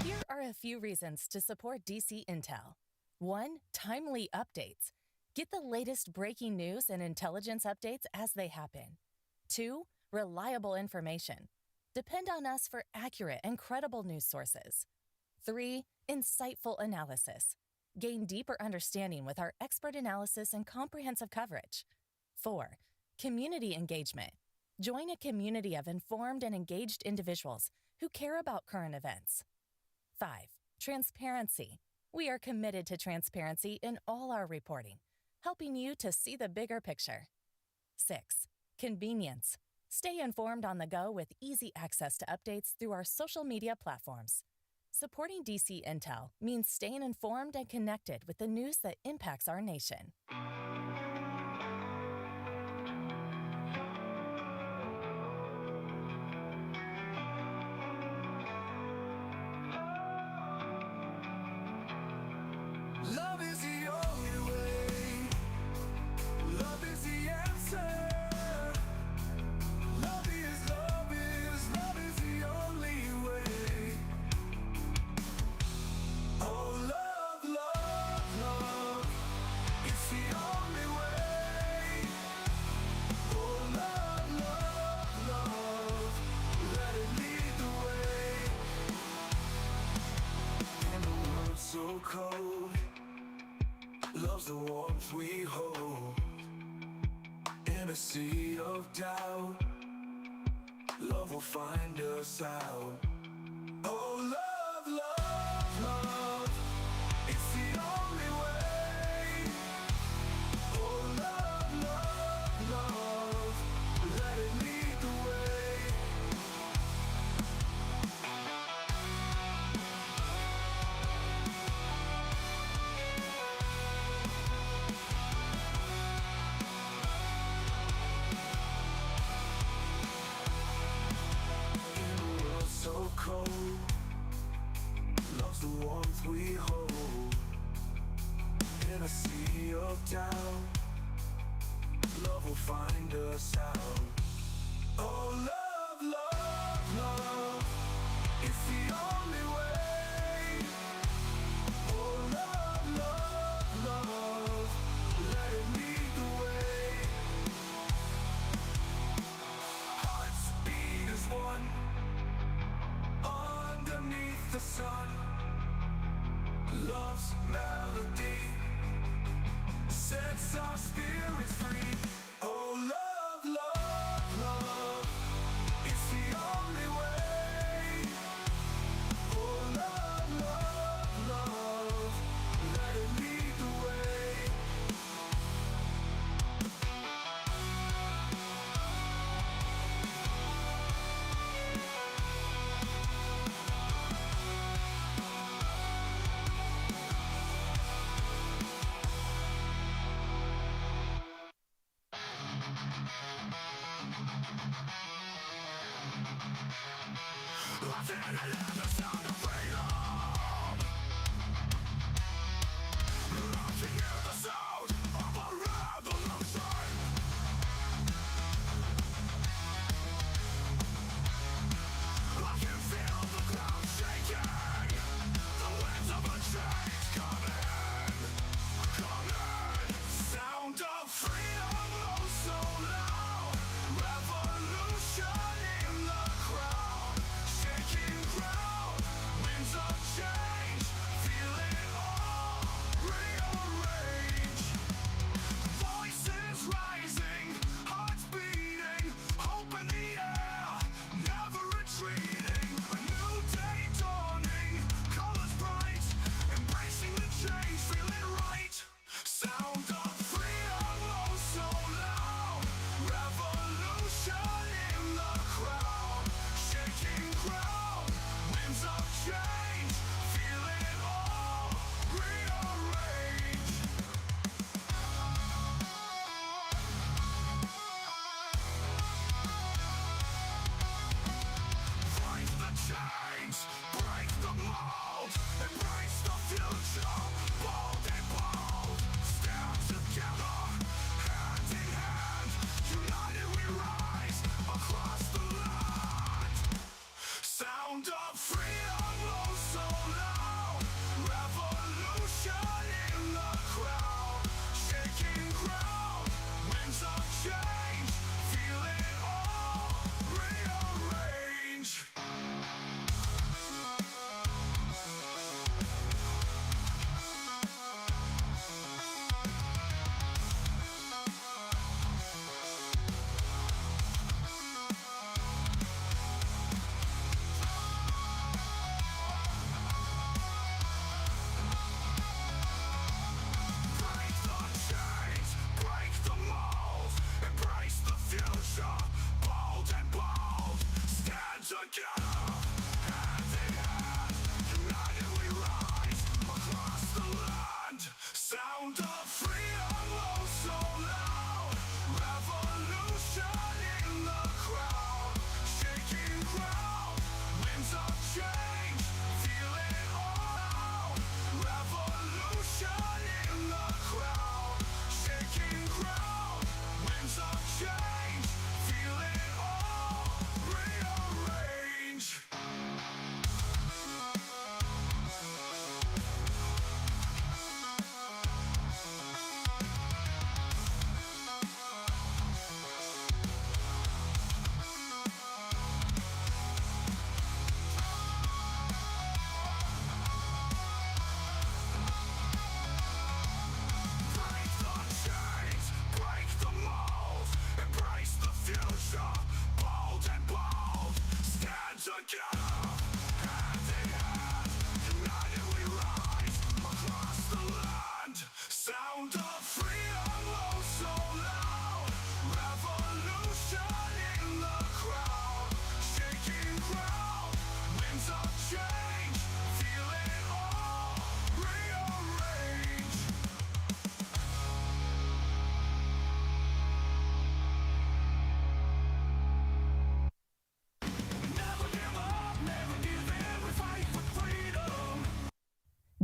Here are a few reasons to support DC Intel. 1. Timely updates. Get the latest breaking news and intelligence updates as they happen. 2. Reliable information. Depend on us for accurate and credible news sources. 3. Insightful analysis. Gain deeper understanding with our expert analysis and comprehensive coverage. 4. Community engagement. Join a community of informed and engaged individuals who care about current events. 5. Transparency. We are committed to transparency in all our reporting, helping you to see the bigger picture. 6. Convenience. Stay informed on the go with easy access to updates through our social media platforms. Supporting DC Intel means staying informed and connected with the news that impacts our nation. Love is the only way. Love is the answer. Love is the only way. Oh, love, love, love. It's the only way. Oh, love, love, love. Let it lead the way. In a world so cold, love's the warmth we hold. In a sea of doubt, love will find us out. Oh, love, love, love. It's the only way. Oh, love, love, love. Let it lead the way. So cold, love's the warmth we hold. In a sea of doubt, love will find us out. Oh, love, love, love. It's the only way. Oh, love, love, love. Let it lead the way. Hearts beat as one underneath the sun. Love's melody sets our spirits free. Oh, love, love, love. It's the only way. Oh, love, love, love. Let it lead the way. Revolution in the crowd, shaking ground.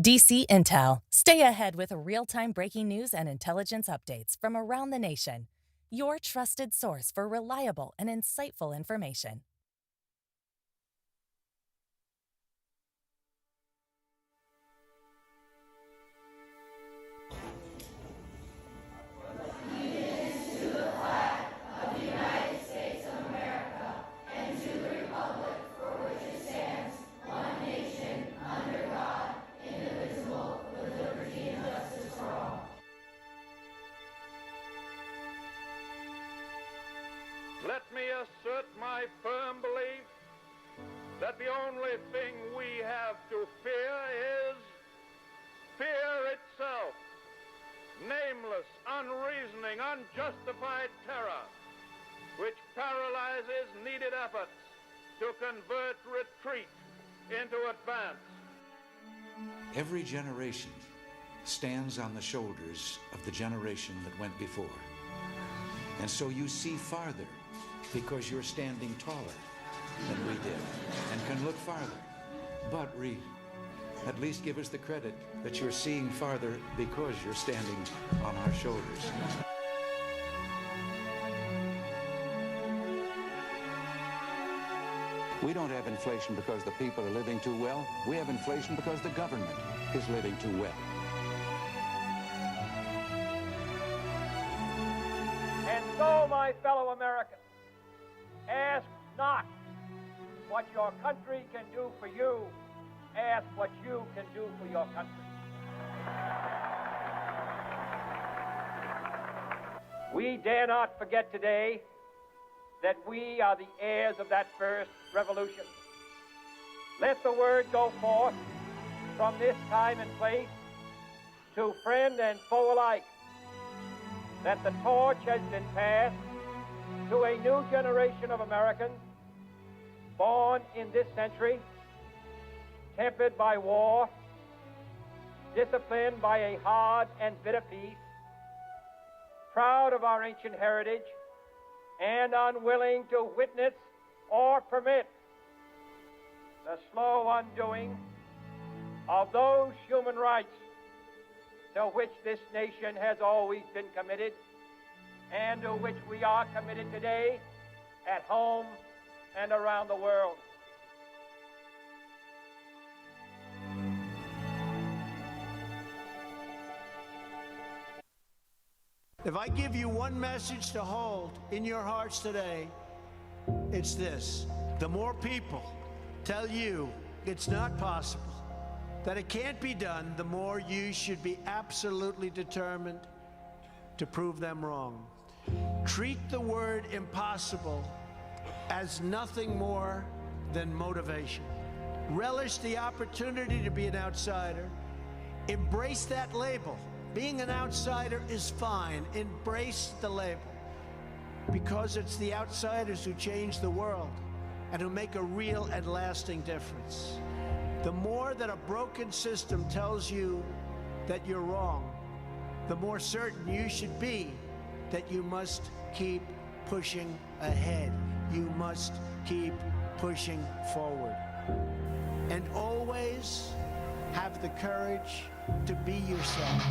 DC Intel. Stay ahead with real-time breaking news and intelligence updates from around the nation. Your trusted source for reliable and insightful information. Let me assert my firm belief that the only thing we have to fear is fear itself. Nameless, unreasoning, unjustified terror, which paralyzes needed efforts to convert retreat into advance. Every generation stands on the shoulders of the generation that went before. And so you see farther because you're standing taller than we did and can look farther. But Reed, at least give us the credit that you're seeing farther because you're standing on our shoulders. We don't have inflation because the people are living too well. We have inflation because the government is living too well. And so, my fellow Americans, ask not what your country can do for you. Ask what you can do for your country. We dare not forget today that we are the heirs of that first revolution. Let the word go forth from this time and place to friend and foe alike that the torch has been passed to a new generation of Americans born in this century, tempered by war, disciplined by a hard and bitter peace, proud of our ancient heritage, and unwilling to witness or permit the slow undoing of those human rights to which this nation has always been committed and to which we are committed today at home and around the world. If I give you one message to hold in your hearts today, it's this. The more people tell you it's not possible, that it can't be done, the more you should be absolutely determined to prove them wrong. Treat the word impossible as nothing more than motivation. Relish the opportunity to be an outsider. Embrace that label. Being an outsider is fine. Embrace the label. Because it's the outsiders who change the world and who make a real and lasting difference. The more that a broken system tells you that you're wrong, the more certain you should be that you must keep pushing ahead. You must keep pushing forward. And always have the courage to be yourself.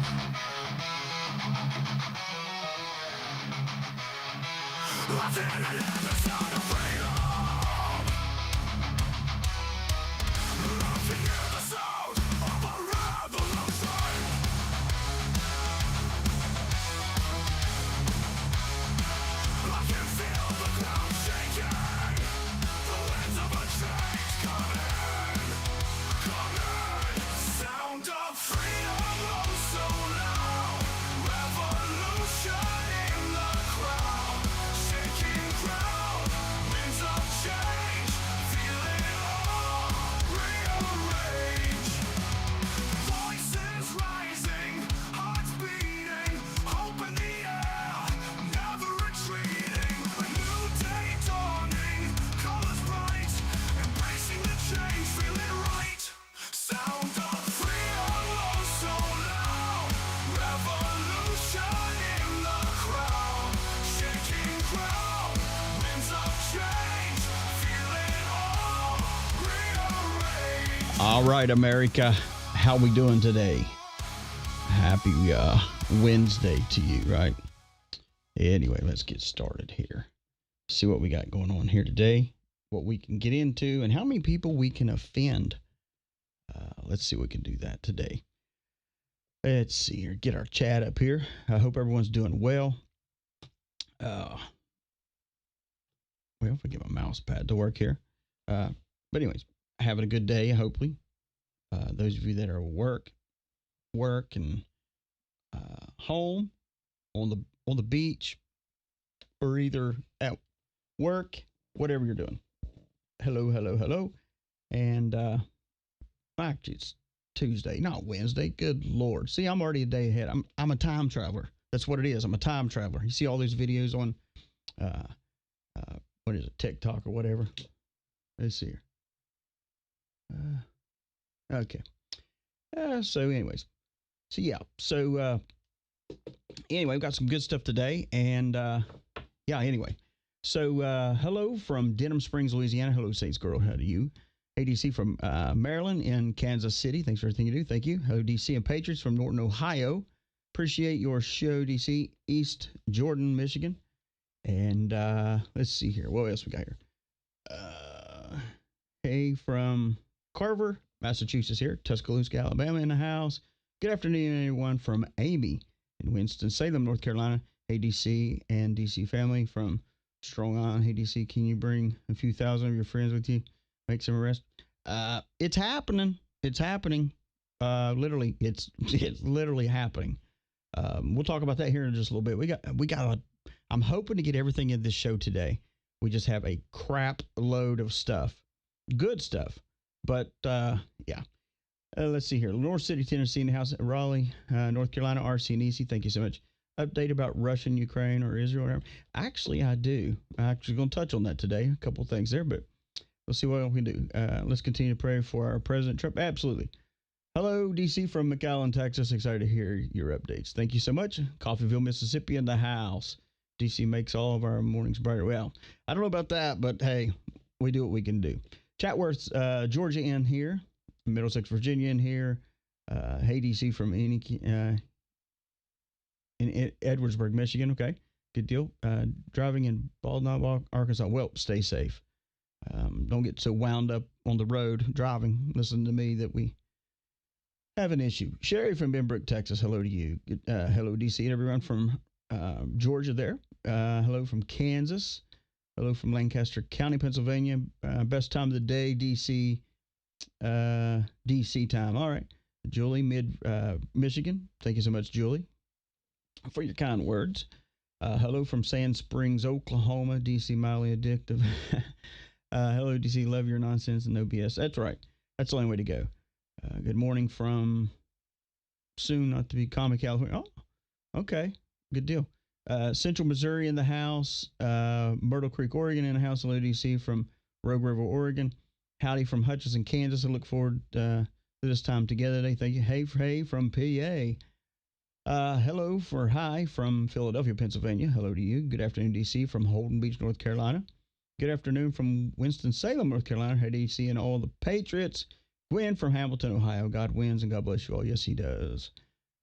All right, America. How we doing today? Happy Wednesday to you, right? Anyway, let's get started here. See what we got going on here today, what we can get into, and how many people we can offend. Let's see if we can do that today. Let's see here. Get our chat up here. I hope everyone's doing well. Well, if I get my mouse pad to work here. But anyways, having a good day, hopefully. Those of you that are at work and home, on the beach, or either at work, whatever you're doing. Hello. And actually, it's Tuesday, not Wednesday. Good Lord. See, I'm already a day ahead. I'm a time traveler. That's what it is. I'm a time traveler. You see all these videos on, what is it, TikTok or whatever? Let's see here. Okay. So anyways. So yeah. So anyway, we've got some good stuff today. And yeah, anyway. So hello from Denham Springs, Louisiana. Hello, Saints Girl. How do you? Hey, DC from Maryland and Kansas City. Thanks for everything you do. Thank you. Hello, DC and Patriots from Norton, Ohio. Appreciate your show, DC. East Jordan, Michigan. And let's see here. What else we got here? Hey, from Carver, Massachusetts here. Tuscaloosa, Alabama in the house. Good afternoon, everyone from Amy in Winston-Salem, North Carolina. Hey, DC and DC family from Strong On. Hey, DC, can you bring a few thousand of your friends with you? Make some arrests. It's happening. It's happening. Literally, it's literally happening. We'll talk about that here in just a little bit. We got I'm hoping to get everything in this show today. We just have a crap load of stuff. Good stuff. But, yeah. Let's see here. Lenore City, Tennessee, in the house. Raleigh, North Carolina, RC and EC. Thank you so much. Update about Russia, Ukraine, or Israel. Or whatever. Actually, I do. I'm actually going to touch on that today. A couple of things there, but let's see what we can do. Let's continue to pray for our President Trump. Absolutely. Hello, DC from McAllen, Texas. Excited to hear your updates. Thank you so much. Coffeeville, Mississippi, in the house. DC makes all of our mornings brighter. Well, I don't know about that, but hey, we do what we can do. Chatworth, Georgia in here. Middlesex, Virginia in here. Hey, DC from in Edwardsburg, Michigan. Okay, good deal. Driving in Bald Knot, Arkansas. Well, stay safe. Don't get so wound up on the road driving. Listen to me that we have an issue. Sherry from Benbrook, Texas. Hello to you. Hello, DC, and everyone from Georgia there. Hello from Kansas. Hello from Lancaster County, Pennsylvania. Best time of the day, DC. DC time. All right. Julie, Michigan. Thank you so much, Julie, for your kind words. Hello from Sand Springs, Oklahoma. DC, mildly addictive. Hello, DC. Love your nonsense and no BS. That's right. That's the only way to go. Good morning from soon not to be comic California. Oh, okay. Good deal. Central Missouri in the house. Myrtle Creek, Oregon in the house. Hello, DC from Rogue River, Oregon. Howdy from Hutchinson, Kansas. I look forward to this time together today. Thank you. Hey from PA. Hello for hi from Philadelphia, Pennsylvania. Hello to you. Good afternoon, DC from Holden Beach, North Carolina. Good afternoon from Winston-Salem, North Carolina. Hey, DC and all the Patriots. Gwen from Hamilton, Ohio. God wins and God bless you all. Yes, he does.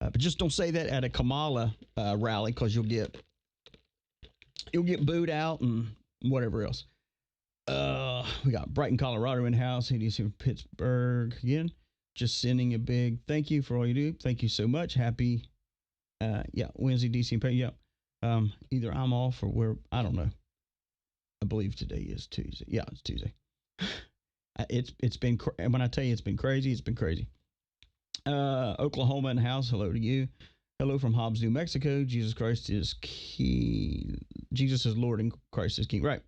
But just don't say that at a Kamala rally because you'll get booed out and whatever else. We got Brighton, Colorado in house. Hey, DC from Pittsburgh again. Just sending a big thank you for all you do. Thank you so much. Happy, Wednesday, DC and Pay. Yeah. Either I'm off or I don't know. I believe today is Tuesday. Yeah, it's Tuesday. It's been, when I tell you it's been crazy, it's been crazy. Oklahoma in the house. Hello to you. Hello from Hobbs, New Mexico. Jesus Christ is key. Jesus is Lord and Christ is King. Right.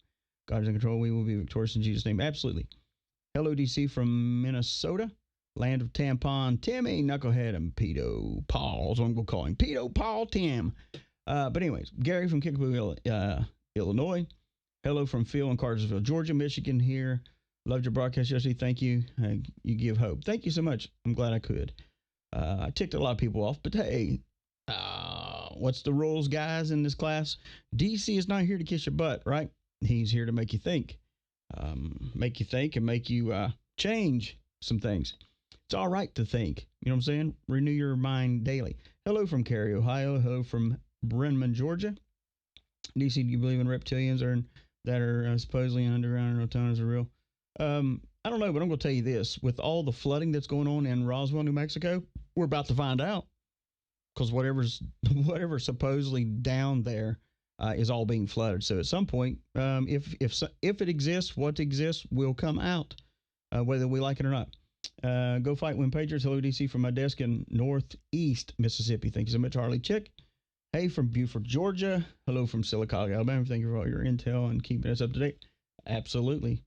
God is in control. We will be victorious in Jesus' name. Absolutely. Hello, DC from Minnesota. Land of Tampon. Timmy, Knucklehead, and Pedo Paul. That's what I'm going to call him. Pedo Paul Tim. But anyways, Gary from Kickapoo, Illinois. Hello from Phil in Cartersville, Georgia, Michigan here. Loved your broadcast yesterday. Thank you. You give hope. Thank you so much. I'm glad I could. I ticked a lot of people off, but hey, what's the rules, guys, in this class? DC is not here to kiss your butt, right? He's here to make you think. And make you change some things. It's all right to think. You know what I'm saying? Renew your mind daily. Hello from Cary, Ohio. Hello from Brenman, Georgia. DC, do you believe in reptilians that are supposedly underground and Rotunas are real? I don't know, but I'm going to tell you this. With all the flooding that's going on in Roswell, New Mexico, we're about to find out. Because whatever's supposedly down there is all being flooded. So at some point, if it exists, what exists will come out, whether we like it or not. Go fight, win Patriots. Hello, DC, from my desk in Northeast Mississippi. Thank you so much, Harley Chick. Hey, from Beaufort, Georgia. Hello from Silicon, Alabama. Thank you for all your intel and keeping us up to date. Absolutely.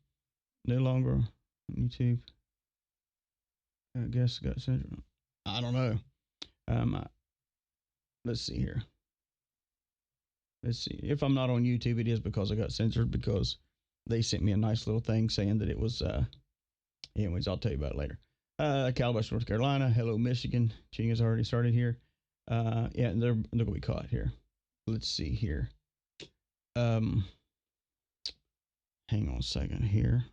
No longer on YouTube. I guess got syndrome. I don't know. Let's see here. Let's see. If I'm not on YouTube, it is because I got censored, because they sent me a nice little thing saying that it was, anyways, I'll tell you about it later. Calabash, North Carolina. Hello, Michigan. Cheating has already started here. Yeah, they're going to be caught here. Let's see here. Hang on a second here.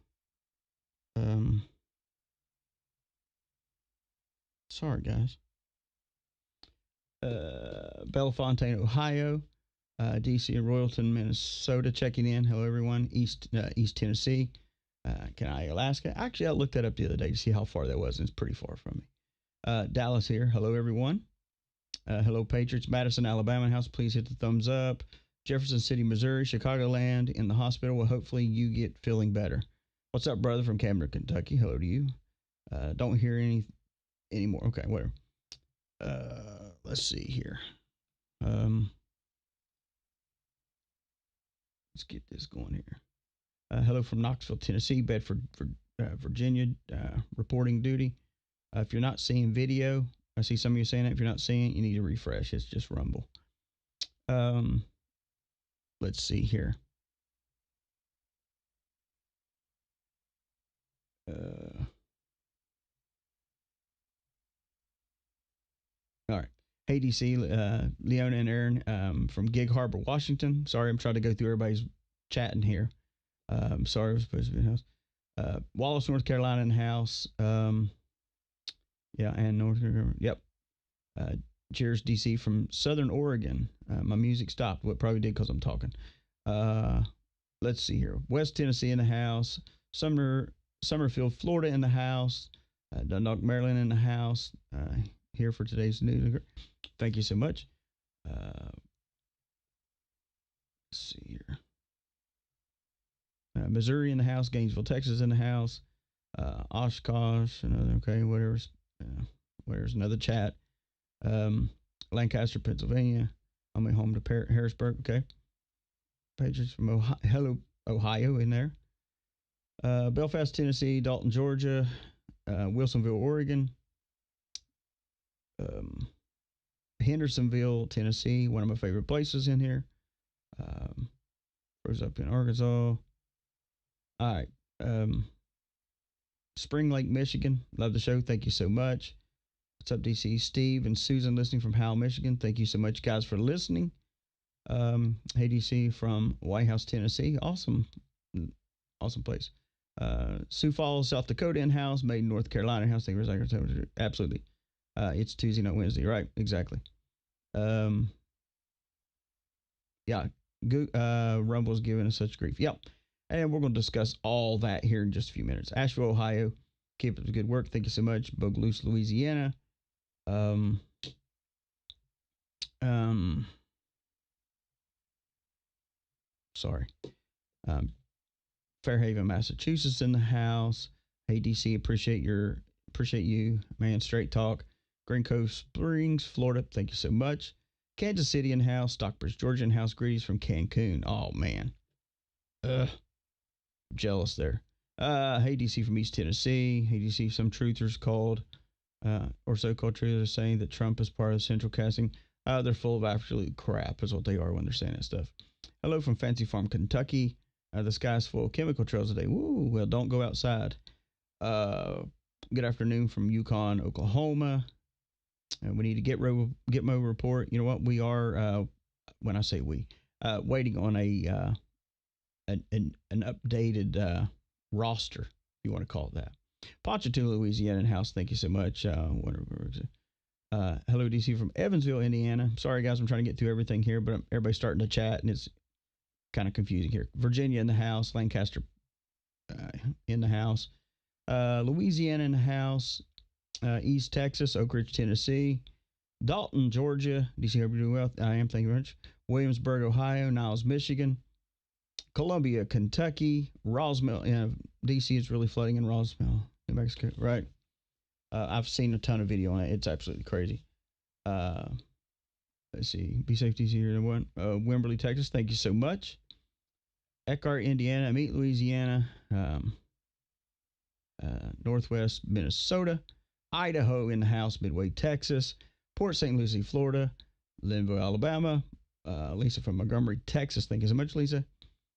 Sorry, guys. Bellefontaine, Ohio. DC and Royalton, Minnesota, checking in. Hello, everyone. East Tennessee. Kenai, Alaska. Actually, I looked that up the other day to see how far that was, and it's pretty far from me. Dallas here. Hello, everyone. Hello, Patriots. Madison, Alabama house. Please hit the thumbs up. Jefferson City, Missouri. Chicagoland in the hospital. Well, hopefully you get feeling better. What's up, brother, from Camden, Kentucky? Hello to you. Don't hear anymore. Okay, whatever. Let's see here. Let's get this going here. Hello from Knoxville, Tennessee, Bedford, Virginia, reporting duty. If you're not seeing video, I see some of you saying that. If you're not seeing it, you need to refresh. It's just Rumble. Let's see here. All right. Hey, DC, Leona and Aaron from Gig Harbor, Washington. Sorry, I'm trying to go through everybody's chatting here. Sorry, I was supposed to be in the house. Wallace, North Carolina in the house. Yeah, and North Carolina. Yep. Cheers, DC, from Southern Oregon. My music stopped. What probably did because I'm talking. Let's see here. West Tennessee in the house. Summerfield, Florida in the house. Dundalk, Maryland in the house. Here for today's news. Thank you so much. Let's see here. Missouri in the house. Gainesville, Texas in the house. Oshkosh, another, okay, where's another chat. Lancaster, Pennsylvania. On my home to Harrisburg, okay. Patriots from Ohio in there. Belfast, Tennessee. Dalton, Georgia. Wilsonville, Oregon. Hendersonville, Tennessee, one of my favorite places in here. Froze up in Arkansas. All right. Spring Lake, Michigan. Love the show. Thank you so much. What's up, DC? Steve and Susan listening from Howell, Michigan. Thank you so much, guys, for listening. Hey, DC from White House, Tennessee. Awesome place. Sioux Falls, South Dakota in-house. Maiden, North Carolina in-house. Thank you for absolutely. It's Tuesday, not Wednesday, right? Exactly. Yeah, Rumble's giving us such grief. Yep. And we're going to discuss all that here in just a few minutes. Asheville, Ohio. Keep up the good work. Thank you so much. Bogalusa, Louisiana. Sorry. Fairhaven, Massachusetts in the house. Hey, DC, appreciate you, man. Straight talk. Green Cove Springs, Florida. Thank you so much. Kansas City in house. Stockbridge, Georgia in house. Greetings from Cancun. Oh man. Jealous there. Hey, DC from East Tennessee. Hey, DC, some truthers called, or so-called truthers saying that Trump is part of central casting. They're full of absolute crap is what they are when they're saying that stuff. Hello from Fancy Farm, Kentucky. The sky's full of chemical trails today. Woo, well, don't go outside. Good afternoon from Yukon, Oklahoma. We need to get Mo report. You know what? We are, when I say we, waiting on an updated roster, if you want to call it that. Patriotic, Louisiana in house. Thank you so much. Hello, DC from Evansville, Indiana. Sorry, guys, I'm trying to get through everything here, but everybody's starting to chat, and it's kind of confusing here. Virginia in the house. Lancaster in the house. Louisiana in the house. East Texas, Oak Ridge, Tennessee. Dalton, Georgia. DC, hope you're doing well. I am. Thank you very much. Williamsburg, Ohio. Niles, Michigan. Columbia, Kentucky. Roswell. DC is really flooding in Roswell, New Mexico. Right. I've seen a ton of video on it. It's absolutely crazy. Let's see. Be safe, DC. Here, one. Wimberley, Texas. Thank you so much. Eckhart, Indiana. Meet, Louisiana. Northwest Minnesota. Idaho in the house. Midway, Texas. Port St. Lucie, Florida. Linville, Alabama. Lisa from Montgomery, Texas. Thank you so much, Lisa.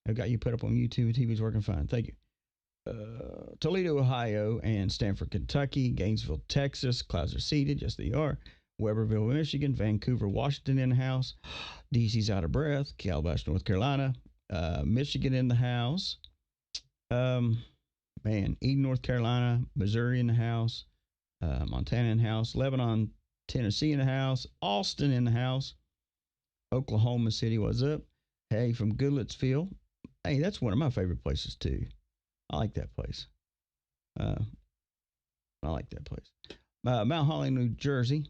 I've got you put up on YouTube. TV's working fine. Thank you. Toledo, Ohio, and Stanford, Kentucky. Gainesville, Texas. Clouds are seated. Yes, they are. Weberville, Michigan. Vancouver, Washington in the house. DC's out of breath. Calabash, North Carolina. Michigan in the house. Eden, North Carolina. Missouri in the house. Montana in the house. Lebanon, Tennessee in the house. Austin in the house. Oklahoma City, what's up? Hey, from Goodlettsville. Hey, that's one of my favorite places, too. I like that place. Mount Holly, New Jersey.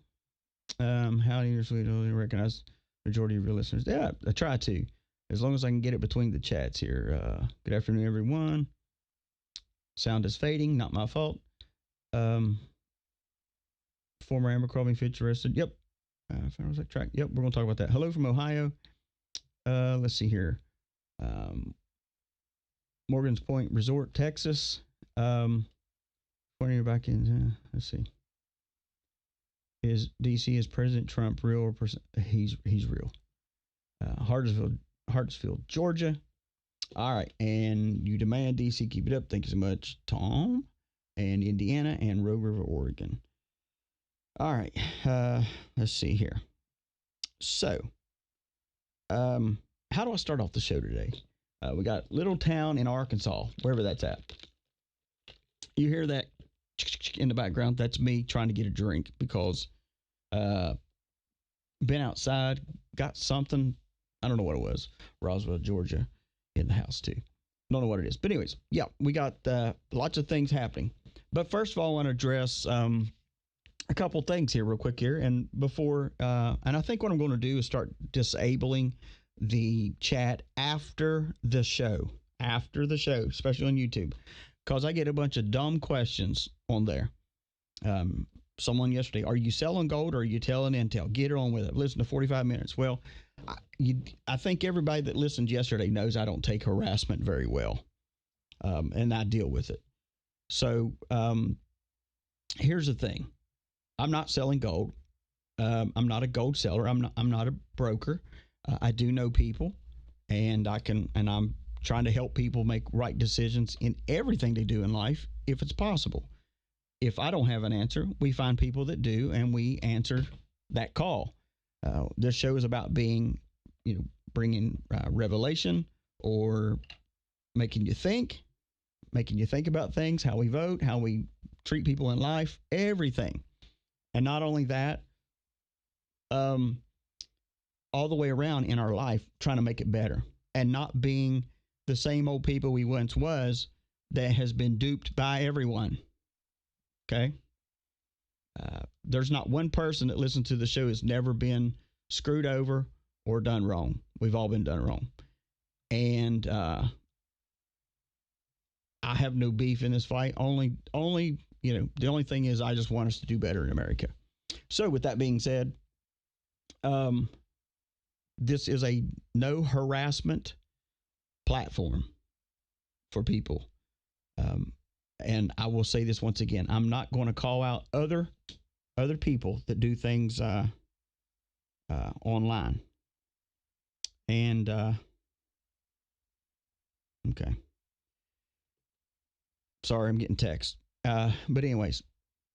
Howdy, you're sweet. I recognize the majority of your listeners. Yeah, I try to, as long as I can get it between the chats here. Good afternoon, everyone. Sound is fading. Not my fault. Former Abercrombie Fitch arrested. Yep. Was that track? Yep, we're going to talk about that. Hello from Ohio. Let's see here. Morgan's Point Resort, Texas. When you're back in, let's see. Is DC, is President Trump real or he's real? Hartsfield, Georgia. All right, and you demand DC keep it up. Thank you so much, Tom. And Indiana and Rogue River, Oregon. All right, let's see here. So, how do I start off the show today? We got little town in Arkansas, wherever that's at. You hear that in the background? That's me trying to get a drink because been outside, got something. I don't know what it was. Roswell, Georgia, in the house too. Don't know what it is. But anyways, yeah, we got lots of things happening. But first of all, I want to address a couple things here real quick here. And before, and I think what I'm going to do is start disabling the chat after the show, especially on YouTube, because I get a bunch of dumb questions on there. Someone yesterday, are you selling gold or are you telling intel? Get on with it. Listen to 45 minutes. Well, I think everybody that listened yesterday knows I don't take harassment very well, and I deal with it. So here's the thing. I'm not selling gold. I'm not a gold seller. I'm not a broker. I do know people, and I'm trying to help people make right decisions in everything they do in life, if it's possible. If I don't have an answer, we find people that do, and we answer that call. This show is about bringing revelation or making you think about things, how we vote, how we treat people in life, everything. And not only that, all the way around in our life, trying to make it better and not being the same old people we once was that has been duped by everyone. Okay. There's not one person that listens to the show has never been screwed over or done wrong. We've all been done wrong. And I have no beef in this fight. Only, the only thing is I just want us to do better in America. So with that being said, this is a no harassment platform for people. And I will say this once again, I'm not going to call out other people that do things online. And okay. Sorry, I'm getting text. But anyways,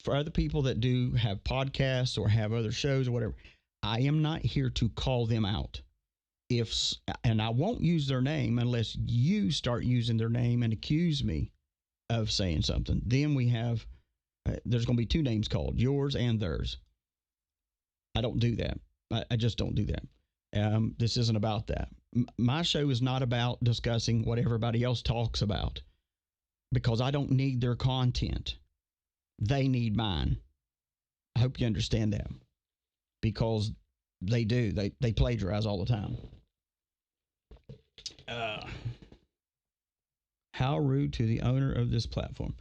for other people that do have podcasts or have other shows or whatever, I am not here to call them out. And I won't use their name unless you start using their name and accuse me of saying something. Then we have, there's going to be two names called, yours and theirs. I don't do that. I just don't do that. This isn't about that. My show is not about discussing what everybody else talks about, because I don't need their content. They need mine. I hope you understand that, because they do. They plagiarize all the time. How rude to the owner of this platform.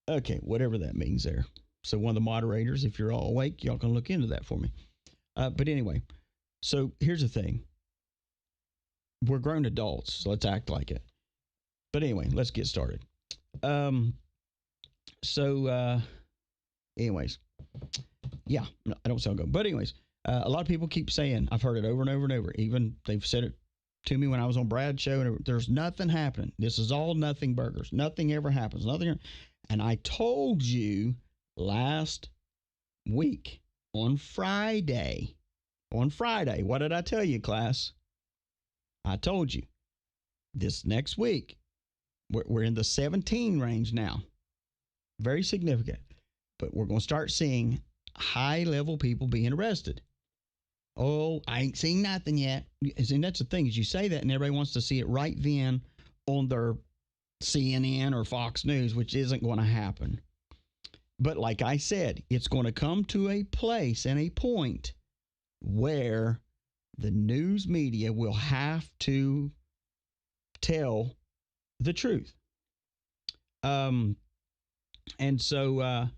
Okay, whatever that means there. So one of the moderators, if you're all awake, y'all can look into that for me. But anyway, so here's the thing. We're grown adults, so let's act like it. But anyway, let's get started. Anyways, yeah, no, I don't sound good. But anyways, a lot of people keep saying, I've heard it over and over and over. Even they've said it to me when I was on Brad's show, and there's nothing happening. This is all nothing burgers. Nothing ever happens. Nothing. And I told you last week on Friday, what did I tell you, class? I told you this next week, we're in the 17 range now. Very significant. But we're going to start seeing high-level people being arrested. Oh, I ain't seen nothing yet. And that's the thing, is you say that and everybody wants to see it right then on their CNN or Fox News, which isn't going to happen. But like I said, it's going to come to a place and a point where the news media will have to tell the truth. And so, of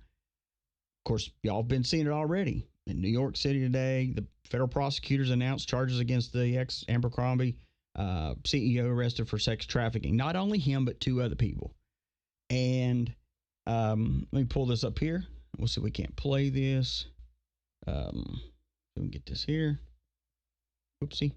course, y'all have been seeing it already. In New York City today, the federal prosecutors announced charges against the ex-Abercrombie CEO arrested for sex trafficking. Not only him, but two other people. And let me pull this up here. We'll see if we can't play this. We can get this here. Oopsie.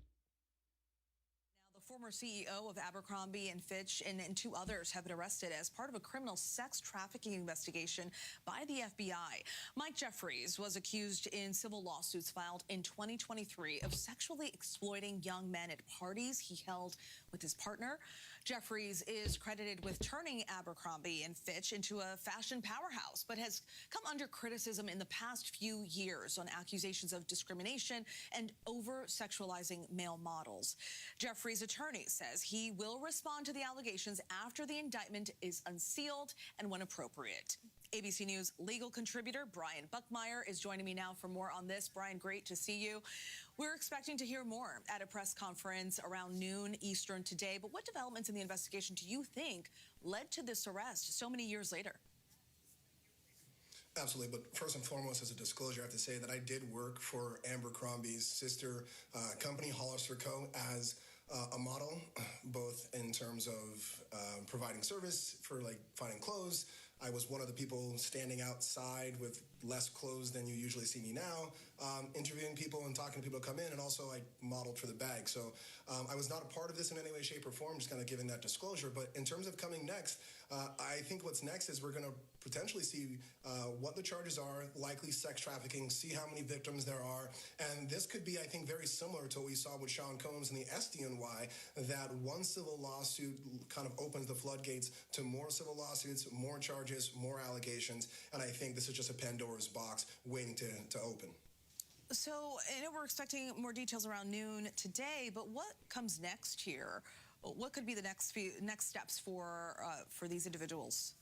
Former CEO of Abercrombie and Fitch and two others have been arrested as part of a criminal sex trafficking investigation by the FBI. Mike Jeffries was accused in civil lawsuits filed in 2023 of sexually exploiting young men at parties he held with his partner. Jeffries is credited with turning Abercrombie and Fitch into a fashion powerhouse, but has come under criticism in the past few years on accusations of discrimination and over-sexualizing male models. Jeffries' attorney says he will respond to the allegations after the indictment is unsealed and when appropriate. ABC News legal contributor Brian Buckmeyer is joining me now for more on this. Brian, great to see you. We're expecting to hear more at a press conference around noon Eastern today. But what developments in the investigation do you think led to this arrest so many years later? Absolutely, but first and foremost, as a disclosure, I have to say that I did work for Abercrombie's sister company, Hollister Co., as a model, both in terms of providing service for like finding clothes. I was one of the people standing outside with less clothes than you usually see me now, interviewing people and talking to people who come in, and also I modeled for the bag. So I was not a part of this in any way, shape, or form, just kind of giving that disclosure. But in terms of coming next, I think what's next is we're going to potentially see what the charges are, likely sex trafficking, see how many victims there are. And this could be, I think, very similar to what we saw with Sean Combs and the SDNY, that one civil lawsuit kind of opens the floodgates to more civil lawsuits, more charges, more allegations. And I think this is just a Pandora's box waiting to open. So I know we're expecting more details around noon today, but what comes next here? What could be the next steps for these individuals?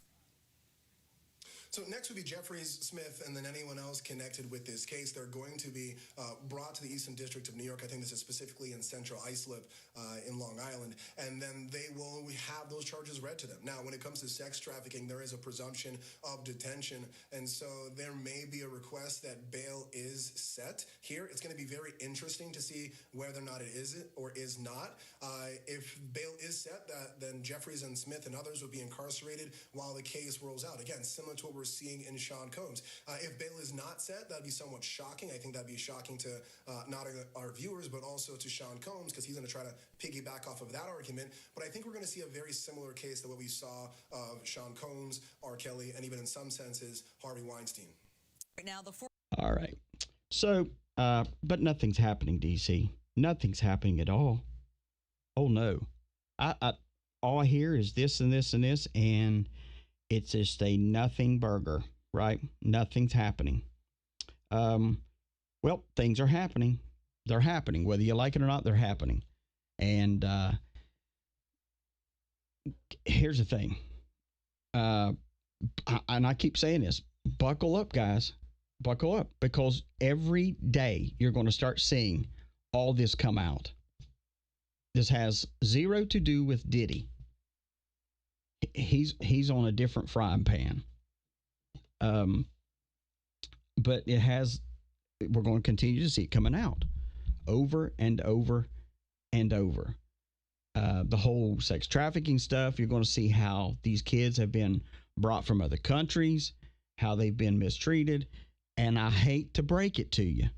So next would be Jeffries, Smith, and then anyone else connected with this case. They're going to be brought to the Eastern District of New York. I think this is specifically in Central Islip in Long Island. And then they will have those charges read to them. Now, when it comes to sex trafficking, there is a presumption of detention. And so there may be a request that bail is set here. It's going to be very interesting to see whether or not it is or is not. If bail is set, then Jeffries and Smith and others will be incarcerated while the case rolls out. Again, similar to what we're seeing in Sean Combs. If bail is not set, that'd be somewhat shocking. I think that'd be shocking to not only our viewers, but also to Sean Combs, because he's going to try to piggyback off of that argument. But I think we're going to see a very similar case to what we saw of Sean Combs, R. Kelly, and even in some senses, Harvey Weinstein. Right now, all right. So, but nothing's happening, DC. Nothing's happening at all. Oh, no. All I hear is this and this and this, and It's just a nothing burger, right? Nothing's happening. Well, things are happening. They're happening. Whether you like it or not, they're happening. And here's the thing. And I keep saying this. Buckle up, guys. Buckle up. Because every day you're going to start seeing all this come out. This has zero to do with Diddy. He's on a different frying pan. But it has, we're going to continue to see it coming out over and over and over. The whole sex trafficking stuff, you're going to see how these kids have been brought from other countries, how they've been mistreated. And I hate to break it to you.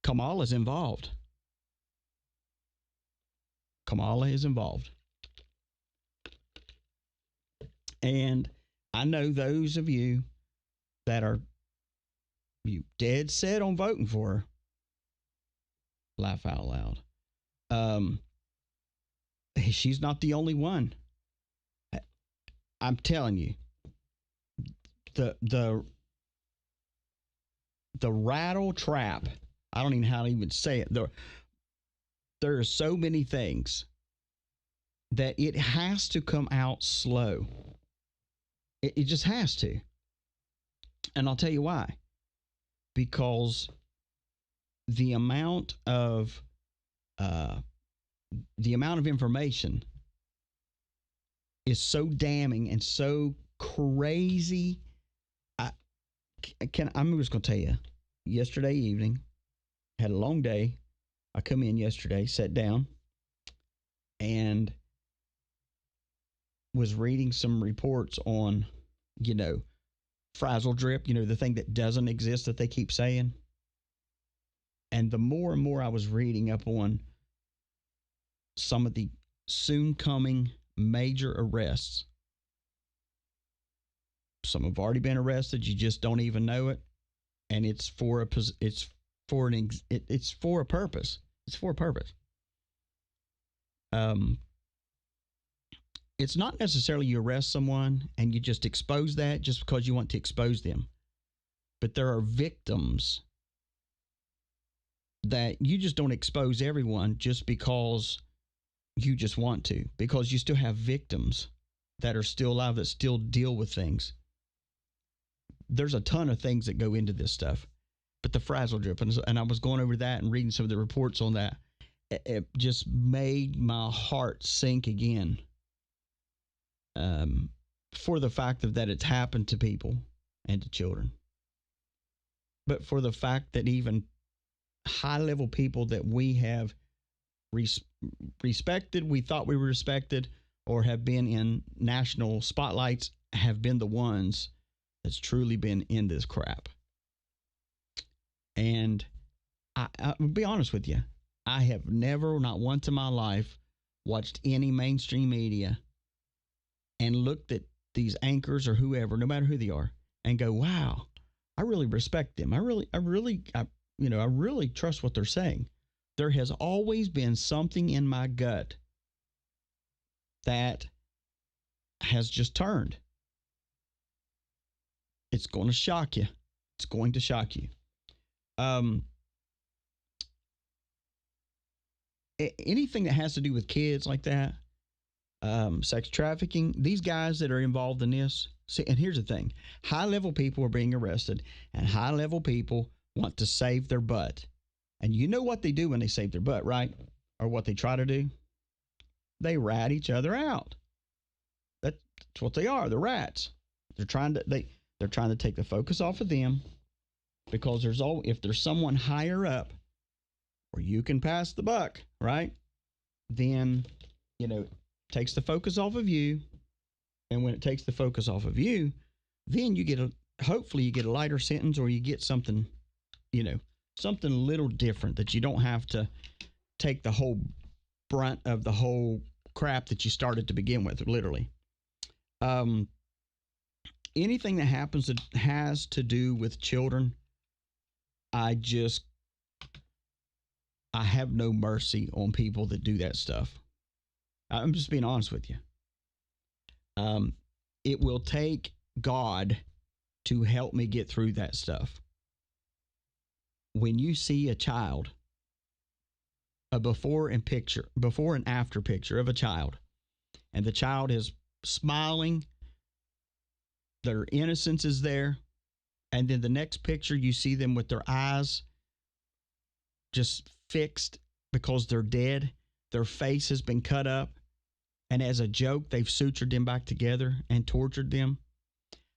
Kamala's involved. Kamala is involved. And I know those of you that are dead set on voting for her. Laugh out loud. She's not the only one. I'm telling you, the rattle trap. I don't even know how to even say it. There are so many things that it has to come out slow. It just has to. And I'll tell you why. Because the amount of information is so damning and so crazy. I'm just going to tell you, yesterday evening, had a long day. I come in yesterday, sat down, and was reading some reports on, frazzle drip, the thing that doesn't exist that they keep saying. And the more and more I was reading up on some of the soon coming major arrests, some have already been arrested. You just don't even know it. And it's for a purpose. It's for a purpose. It's not necessarily you arrest someone and you just expose that just because you want to expose them. But there are victims that you just don't expose everyone just because you just want to. Because you still have victims that are still alive that still deal with things. There's a ton of things that go into this stuff. But the frazzle drip, and I was going over that and reading some of the reports on that. It just made my heart sink again. For the fact that it's happened to people and to children. But for the fact that even high-level people that we have respected, we thought we were respected, or have been in national spotlights, have been the ones that's truly been in this crap. And I'll be honest with you. I have never, not once in my life, watched any mainstream media and looked at these anchors or whoever, no matter who they are, and go, wow, I really respect them. I really trust what they're saying. There has always been something in my gut that has just turned. It's going to shock you. It's going to shock you. Anything that has to do with kids like that, sex trafficking, these guys that are involved in this. See, and here's the thing. High-level people are being arrested, and high-level people want to save their butt. And you know what they do when they save their butt, right? Or what they try to do? They rat each other out. That's what they are. They're rats. They're trying to take the focus off of them, because if there's someone higher up where you can pass the buck, right? Then, takes the focus off of you. And when it takes the focus off of you, then hopefully you get a lighter sentence, or you get something, something a little different, that you don't have to take the whole brunt of the whole crap that you started to begin with, literally. Anything that happens that has to do with children, I I have no mercy on people that do that stuff. I'm just being honest with you. It will take God to help me get through that stuff. When you see a child, a before and after picture of a child, and the child is smiling, their innocence is there, and then the next picture you see them with their eyes just fixed because they're dead, their face has been cut up, and as a joke, they've sutured them back together and tortured them.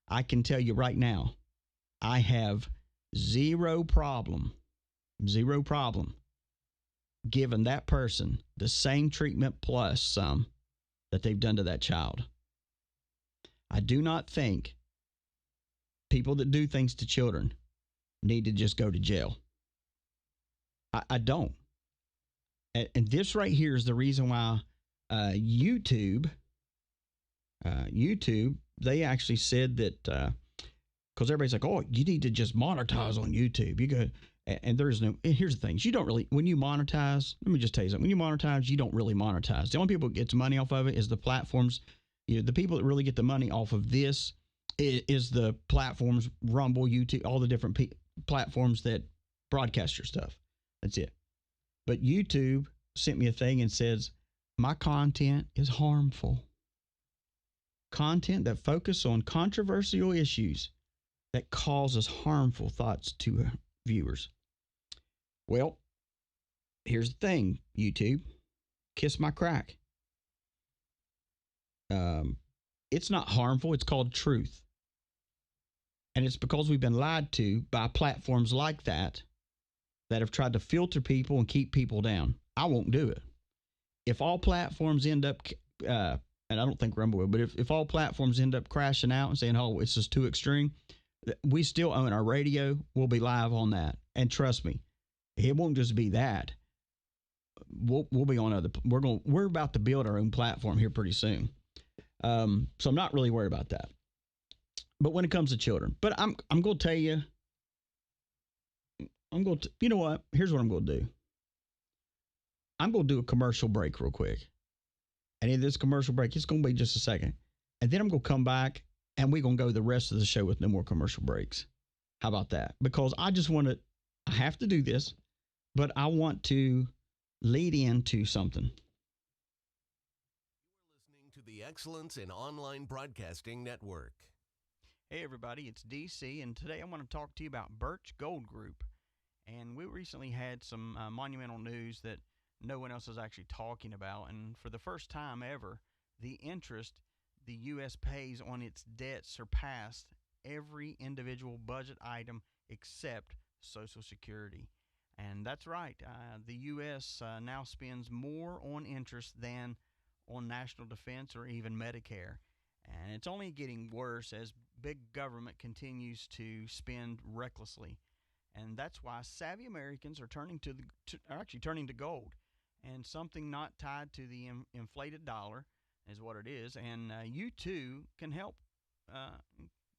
I can tell you right now, I have zero problem giving that person the same treatment plus some that they've done to that child. I do not think people that do things to children need to just go to jail. I don't. And this right here is the reason why YouTube, they actually said that, because everybody's like, oh, you need to just monetize on YouTube. You go, and there's no, and here's the thing. You don't really, when you monetize, let me just tell you something. When you monetize, you don't really monetize. The only people that gets money off of it is the platforms. The people that really get the money off of this is the platforms, Rumble, YouTube, all the different platforms that broadcast your stuff. That's it. But YouTube sent me a thing and says, my content is harmful. Content that focus on controversial issues that causes harmful thoughts to viewers. Well, here's the thing, YouTube. Kiss my crack. It's not harmful. It's called truth. And it's because we've been lied to by platforms like that have tried to filter people and keep people down. I won't do it. If all platforms end up, and I don't think Rumble will, but if all platforms end up crashing out and saying, oh, it's just too extreme, we still own our radio. We'll be live on that. And trust me, it won't just be that. We'll be on other, we're about to build our own platform here pretty soon. So I'm not really worried about that. But when it comes to children, but I'm going to tell you, you know what? Here's what I'm going to do. I'm going to do a commercial break real quick. And in this commercial break, it's going to be just a second. And then I'm going to come back and we're going to go the rest of the show with no more commercial breaks. How about that? Because I have to do this, but I want to lead into something. You're listening to the Excellence in Online Broadcasting Network. Hey everybody, it's DC, and today I want to talk to you about Birch Gold Group. And we recently had some monumental news that no one else is actually talking about. And for the first time ever, the interest the U.S. pays on its debt surpassed every individual budget item except Social Security. And that's right. The U.S. Now spends more on interest than on national defense or even Medicare. And it's only getting worse as big government continues to spend recklessly. And that's why savvy Americans are turning to gold, and something not tied to the inflated dollar is what it is. And you too can help,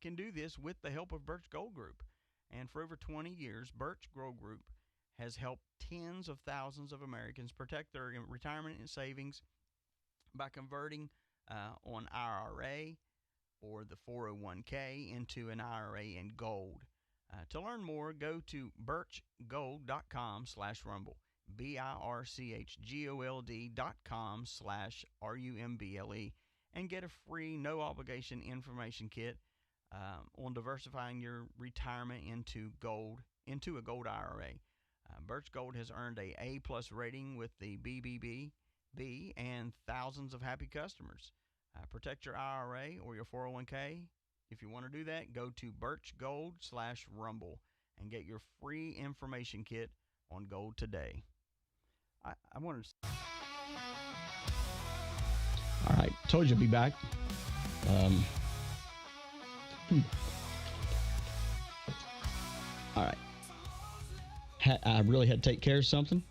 can do this with the help of Birch Gold Group. And for over 20 years, Birch Gold Group has helped tens of thousands of Americans protect their retirement and savings by converting on IRA or the 401k into an IRA in gold. To learn more, go to birchgold.com/rumble, birchgold.com/rumble, and get a free, no obligation information kit on diversifying your retirement into a gold IRA. Birch Gold has earned a A+ rating with the BBB and thousands of happy customers. Protect your IRA or your 401k. If you want to do that, go to birchgold.com/rumble and get your free information kit on gold today. I wanted to... All right, told you I'd be back. All right. I really had to take care of something.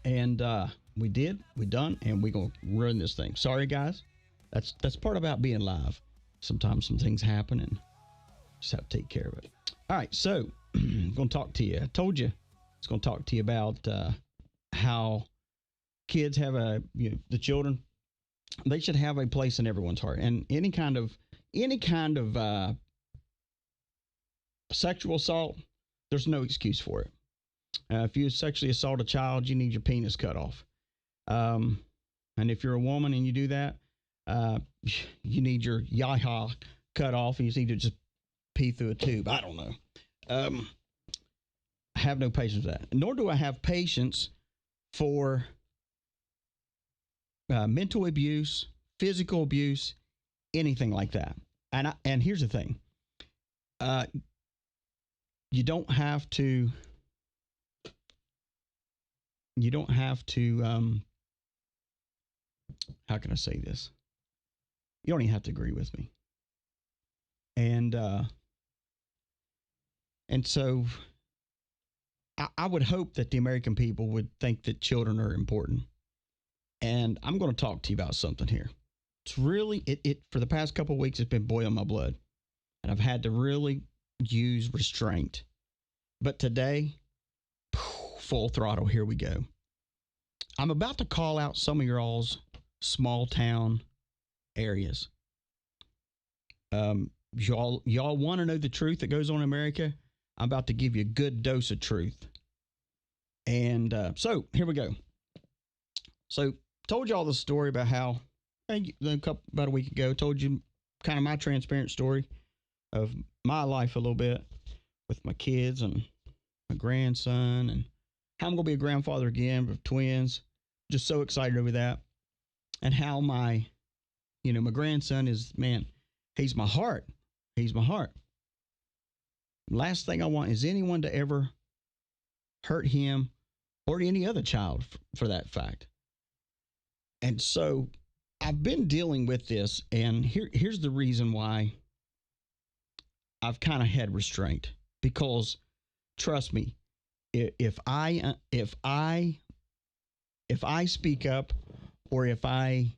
And we did. We done. And we're going to run this thing. Sorry, guys. That's part about being live. Sometimes some things happen and just have to take care of it. All right, so I'm going to talk to you. I told you I was going to talk to you about how kids have the children, they should have a place in everyone's heart. And any kind of sexual assault, there's no excuse for it. If you sexually assault a child, you need your penis cut off. And if you're a woman and you do that, you need your yah cut off, and you need to just pee through a tube. I don't know. I have no patience for that. Nor do I have patience for mental abuse, physical abuse, anything like that. And here's the thing. You don't have to how can I say this? You don't even have to agree with me. And so I would hope that the American people would think that children are important. And I'm going to talk to you about something here. It's really, it for the past couple of weeks, it's been boiling my blood. And I've had to really use restraint. But today, full throttle, here we go. I'm about to call out some of your all's small town areas. Y'all want to know the truth that goes on in America? I'm about to give you a good dose of truth. And so here we go. So told you all the story about how about a week ago, told you kind of my transparent story of my life a little bit with my kids and my grandson, and how I'm going to be a grandfather again with twins. Just so excited over that. And how my grandson is, man, he's my heart. He's my heart. Last thing I want is anyone to ever hurt him or any other child for that fact. And so I've been dealing with this, and here's the reason why I've kind of had restraint. Because trust me, if I speak up, or if I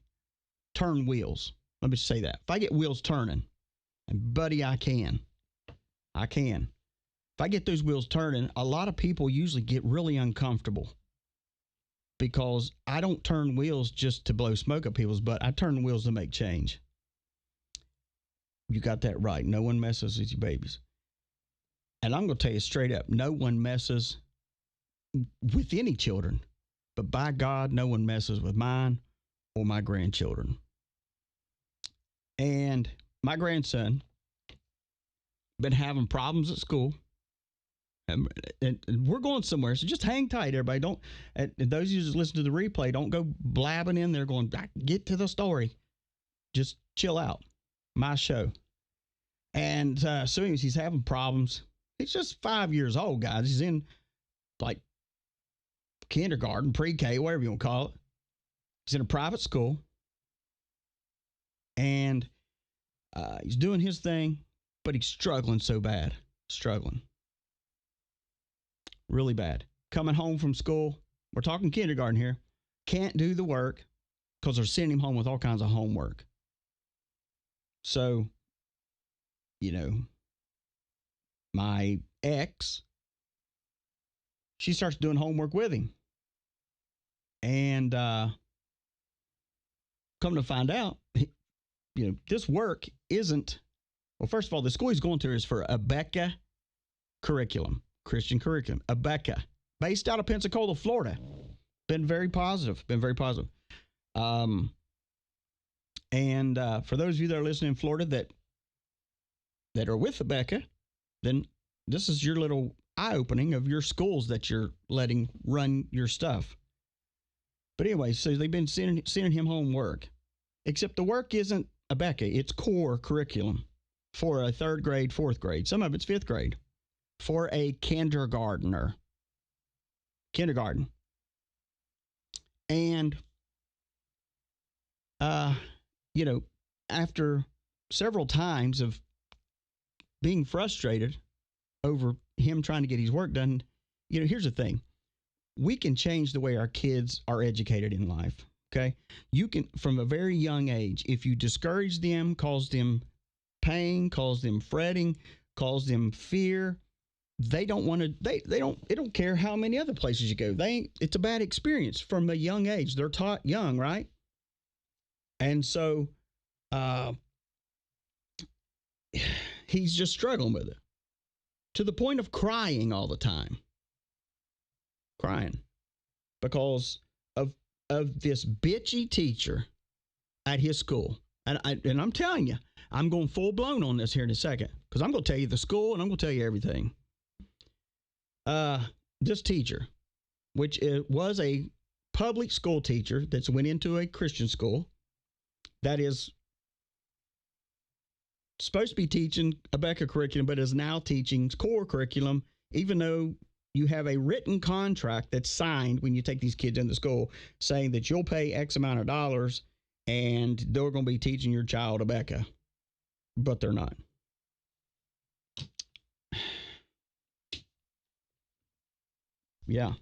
turn wheels, let me say that. If I get wheels turning, and buddy, I can. If I get those wheels turning, a lot of people usually get really uncomfortable, because I don't turn wheels just to blow smoke up people's butt. I turn wheels to make change. You got that right. No one messes with your babies. And I'm going to tell you straight up, no one messes with any children. But by God, no one messes with mine or my grandchildren. And my grandson been having problems at school. And we're going somewhere, so just hang tight, everybody. Don't, and those of you that listen to the replay, don't go blabbing in there going, get to the story. Just chill out. My show. And so anyways, he's having problems. He's just 5 years old, guys. He's in like kindergarten, pre-K, whatever you want to call it. He's in a private school. And he's doing his thing, but he's struggling so bad. Struggling. Really bad. Coming home from school, we're talking kindergarten here, can't do the work because they're sending him home with all kinds of homework. So, my ex, she starts doing homework with him. And come to find out, this work isn't, well, first of all, the school he's going to is for a Becca curriculum. Christian curriculum, a Becca, based out of Pensacola, Florida. Been very positive. And for those of you that are listening in Florida that are with the Becca, then this is your little eye-opening of your schools that you're letting run your stuff. But anyway, so they've been sending him homework, except the work isn't a Becca. It's core curriculum for a third grade, fourth grade. Some of it's fifth grade. For a kindergarten. And, after several times of being frustrated over him trying to get his work done, here's the thing. We can change the way our kids are educated in life, okay? You can, from a very young age, if you discourage them, cause them pain, cause them fretting, cause them fear, they don't want to, they don't care how many other places you go. It's a bad experience from a young age. They're taught young, right? And so he's just struggling with it to the point of crying all the time. Crying because of this bitchy teacher at his school. And I'm telling you, I'm going full blown on this here in a second because I'm going to tell you the school and I'm going to tell you everything. This teacher, which was a public school teacher that's went into a Christian school that is supposed to be teaching a Becca curriculum, but is now teaching core curriculum, even though you have a written contract that's signed when you take these kids into school saying that you'll pay X amount of dollars and they're going to be teaching your child a Becca, but they're not. Yeah.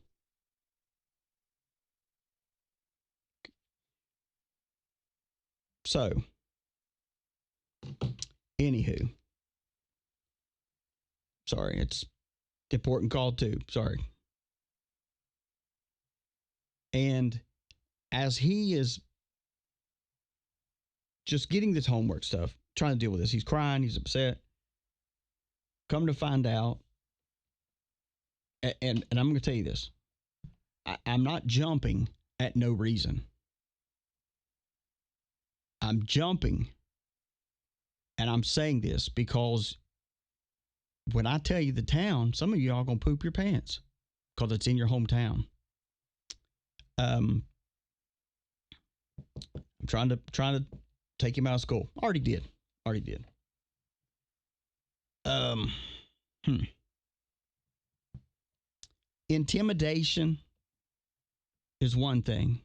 So, anywho, sorry, it's important call too. Sorry. And as he is just getting this homework stuff, trying to deal with this, he's crying, he's upset. Come to find out, and I'm going to tell you this, I'm not jumping at no reason. I'm jumping, and I'm saying this because when I tell you the town, some of you are going to poop your pants because it's in your hometown. I'm trying to take him out of school. Already did. Intimidation is one thing.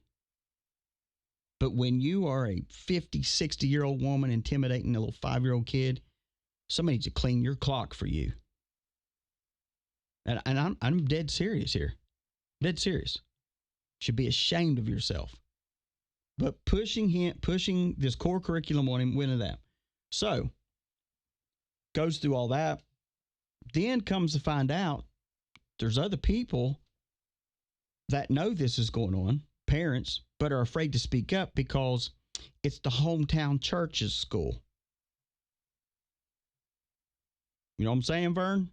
But when you are a 50, 60-year-old woman intimidating a little 5-year-old kid, somebody needs to clean your clock for you. And I'm dead serious here. Dead serious. Should be ashamed of yourself. But pushing this core curriculum on him, went into that. So, goes through all that. Then comes to find out there's other people that know this is going on, parents, but are afraid to speak up because it's the hometown church's school. You know what I'm saying, Vern?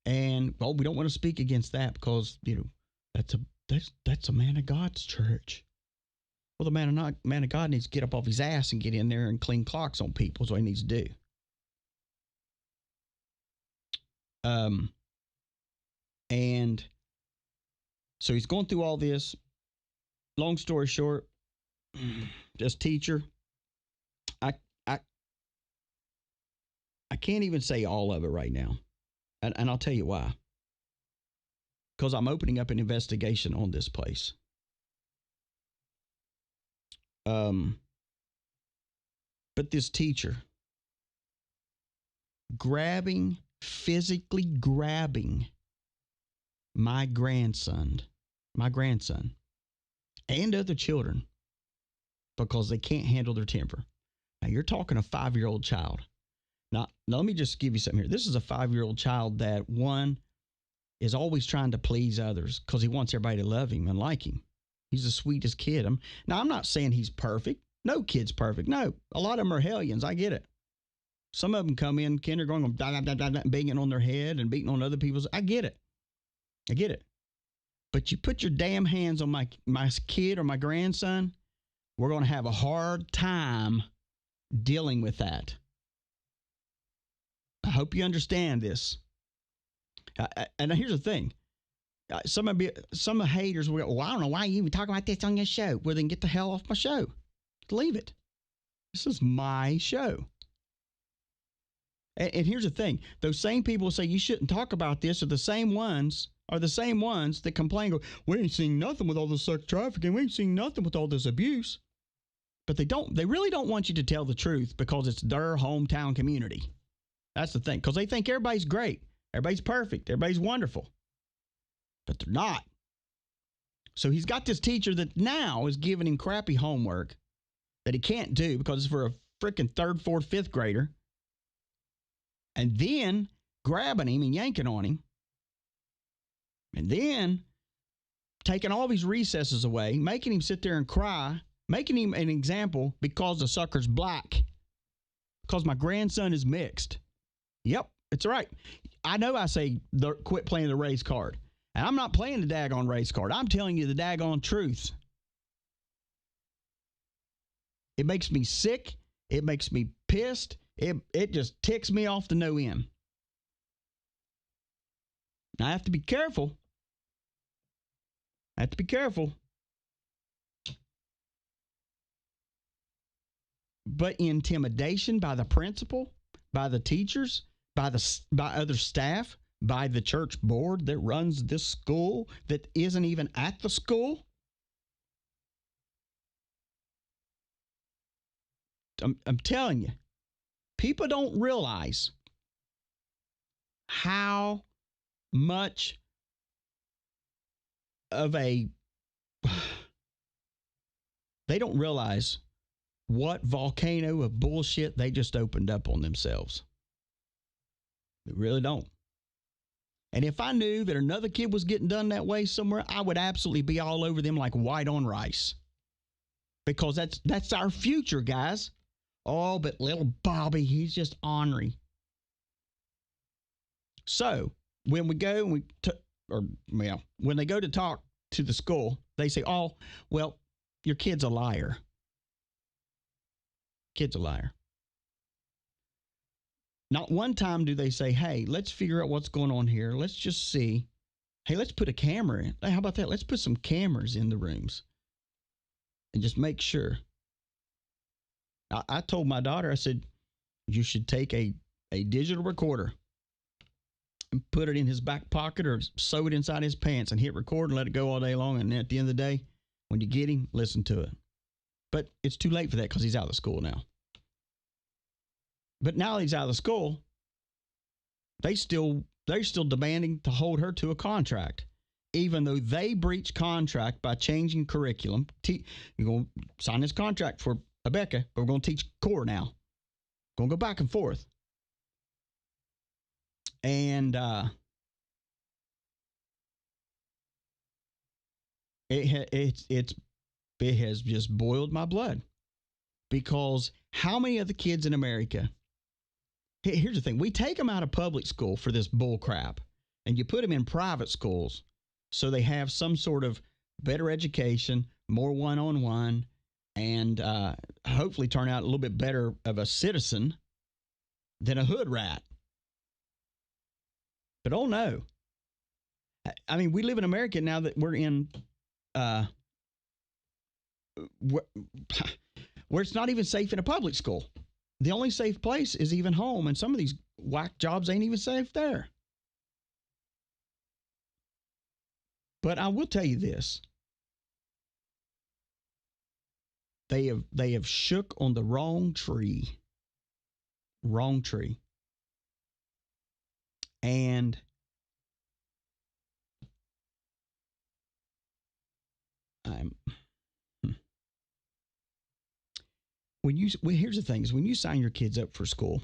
And, well, we don't want to speak against that because, that's a man of God's church. Well, the man of God needs to get up off his ass and get in there and clean clocks on people. That's what he needs to do. And so he's going through all this. Long story short, this teacher, I can't even say all of it right now. And I'll tell you why. Because I'm opening up an investigation on this place. But this teacher physically grabbing my grandson and other children because they can't handle their temper. Now you're talking a 5-year-old child. Now let me just give you something here. This is a 5-year-old child that, one, is always trying to please others because he wants everybody to love him and like him. He's the sweetest kid. I'm not saying he's perfect. No kid's perfect. No, a lot of them are hellions. I get it. Some of them come in kindergarten banging on their head and beating on other people's. I get it. But you put your damn hands on my kid or my grandson, we're going to have a hard time dealing with that. I hope you understand this. And here's the thing. Some haters will go, well, I don't know why you even talk about this on your show. Well, then get the hell off my show. Leave it. This is my show. And here's the thing. Those same people who say you shouldn't talk about this are the same ones that complain, go, we ain't seeing nothing with all this sex trafficking. We ain't seeing nothing with all this abuse. But they really don't want you to tell the truth because it's their hometown community. That's the thing. Because they think everybody's great. Everybody's perfect. Everybody's wonderful. But they're not. So he's got this teacher that now is giving him crappy homework that he can't do because it's for a freaking 3rd, 4th, 5th grader. And then grabbing him and yanking on him, and then taking all these recesses away, making him sit there and cry, making him an example because the sucker's black, because my grandson is mixed. Yep, it's all right. I know I say quit playing the race card. And I'm not playing the daggone race card. I'm telling you the daggone truth. It makes me sick. It makes me pissed. It just ticks me off to no end. I have to be careful. But intimidation by the principal, by the teachers, by other staff, by the church board that runs this school that isn't even at the school. I'm telling you, people don't realize how much of they don't realize what volcano of bullshit they just opened up on themselves. They really don't. And if I knew that another kid was getting done that way somewhere, I would absolutely be all over them like white on rice. Because that's our future, guys. Oh, but little Bobby, he's just ornery. So when we go and when they go to talk to the school, they say, "Oh, well, your kid's a liar." Kid's a liar. Not one time do they say, "Hey, let's figure out what's going on here. Let's just see. Hey, let's put a camera in. Hey, how about that? Let's put some cameras in the rooms and just make sure." I told my daughter, I said, "You should take a digital recorder and put it in his back pocket or sew it inside his pants and hit record and let it go all day long. And then at the end of the day, when you get him, listen to it." But it's too late for that because he's out of school now. But now he's out of the school, they're still demanding to hold her to a contract, even though they breached contract by changing curriculum. You're going to sign this contract for Rebecca, but we're going to teach core now. Going to go back and forth. And it has just boiled my blood, because how many of the kids in America? Here's the thing. We take them out of public school for this bull crap, and you put them in private schools so they have some sort of better education, more one-on-one, and hopefully turn out a little bit better of a citizen than a hood rat. But oh no. I mean, we live in America now that we're in where it's not even safe in a public school. The only safe place is even home, and some of these whack jobs ain't even safe there. But I will tell you this. They have shook on the wrong tree. Wrong tree. And here's the thing is when you sign your kids up for school,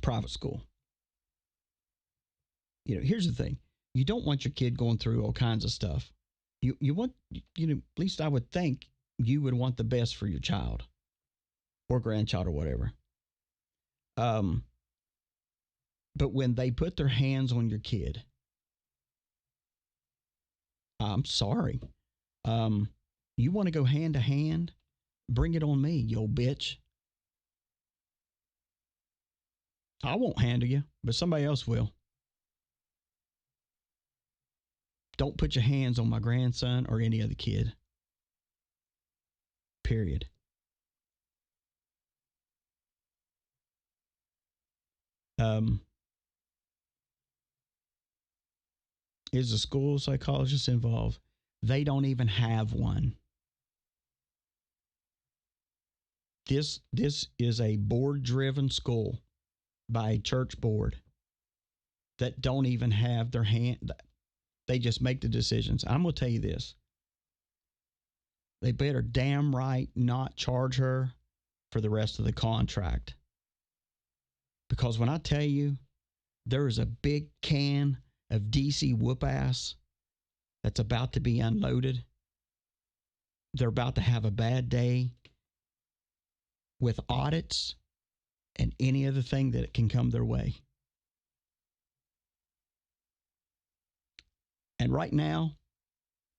private school, here's the thing. You don't want your kid going through all kinds of stuff. You want, at least I would think you would want the best for your child or grandchild or whatever. But when they put their hands on your kid, I'm sorry. You want to go hand to hand? Bring it on me, you old bitch. I won't handle you, but somebody else will. Don't put your hands on my grandson or any other kid. Period. Is a school psychologist involved? They don't even have one. This is a board-driven school by a church board that don't even have their hand. They just make the decisions. I'm going to tell you this. They better damn right not charge her for the rest of the contract. Because when I tell you there is a big can of DC whoop ass that's about to be unloaded. They're about to have a bad day with audits and any other thing that can come their way. And right now,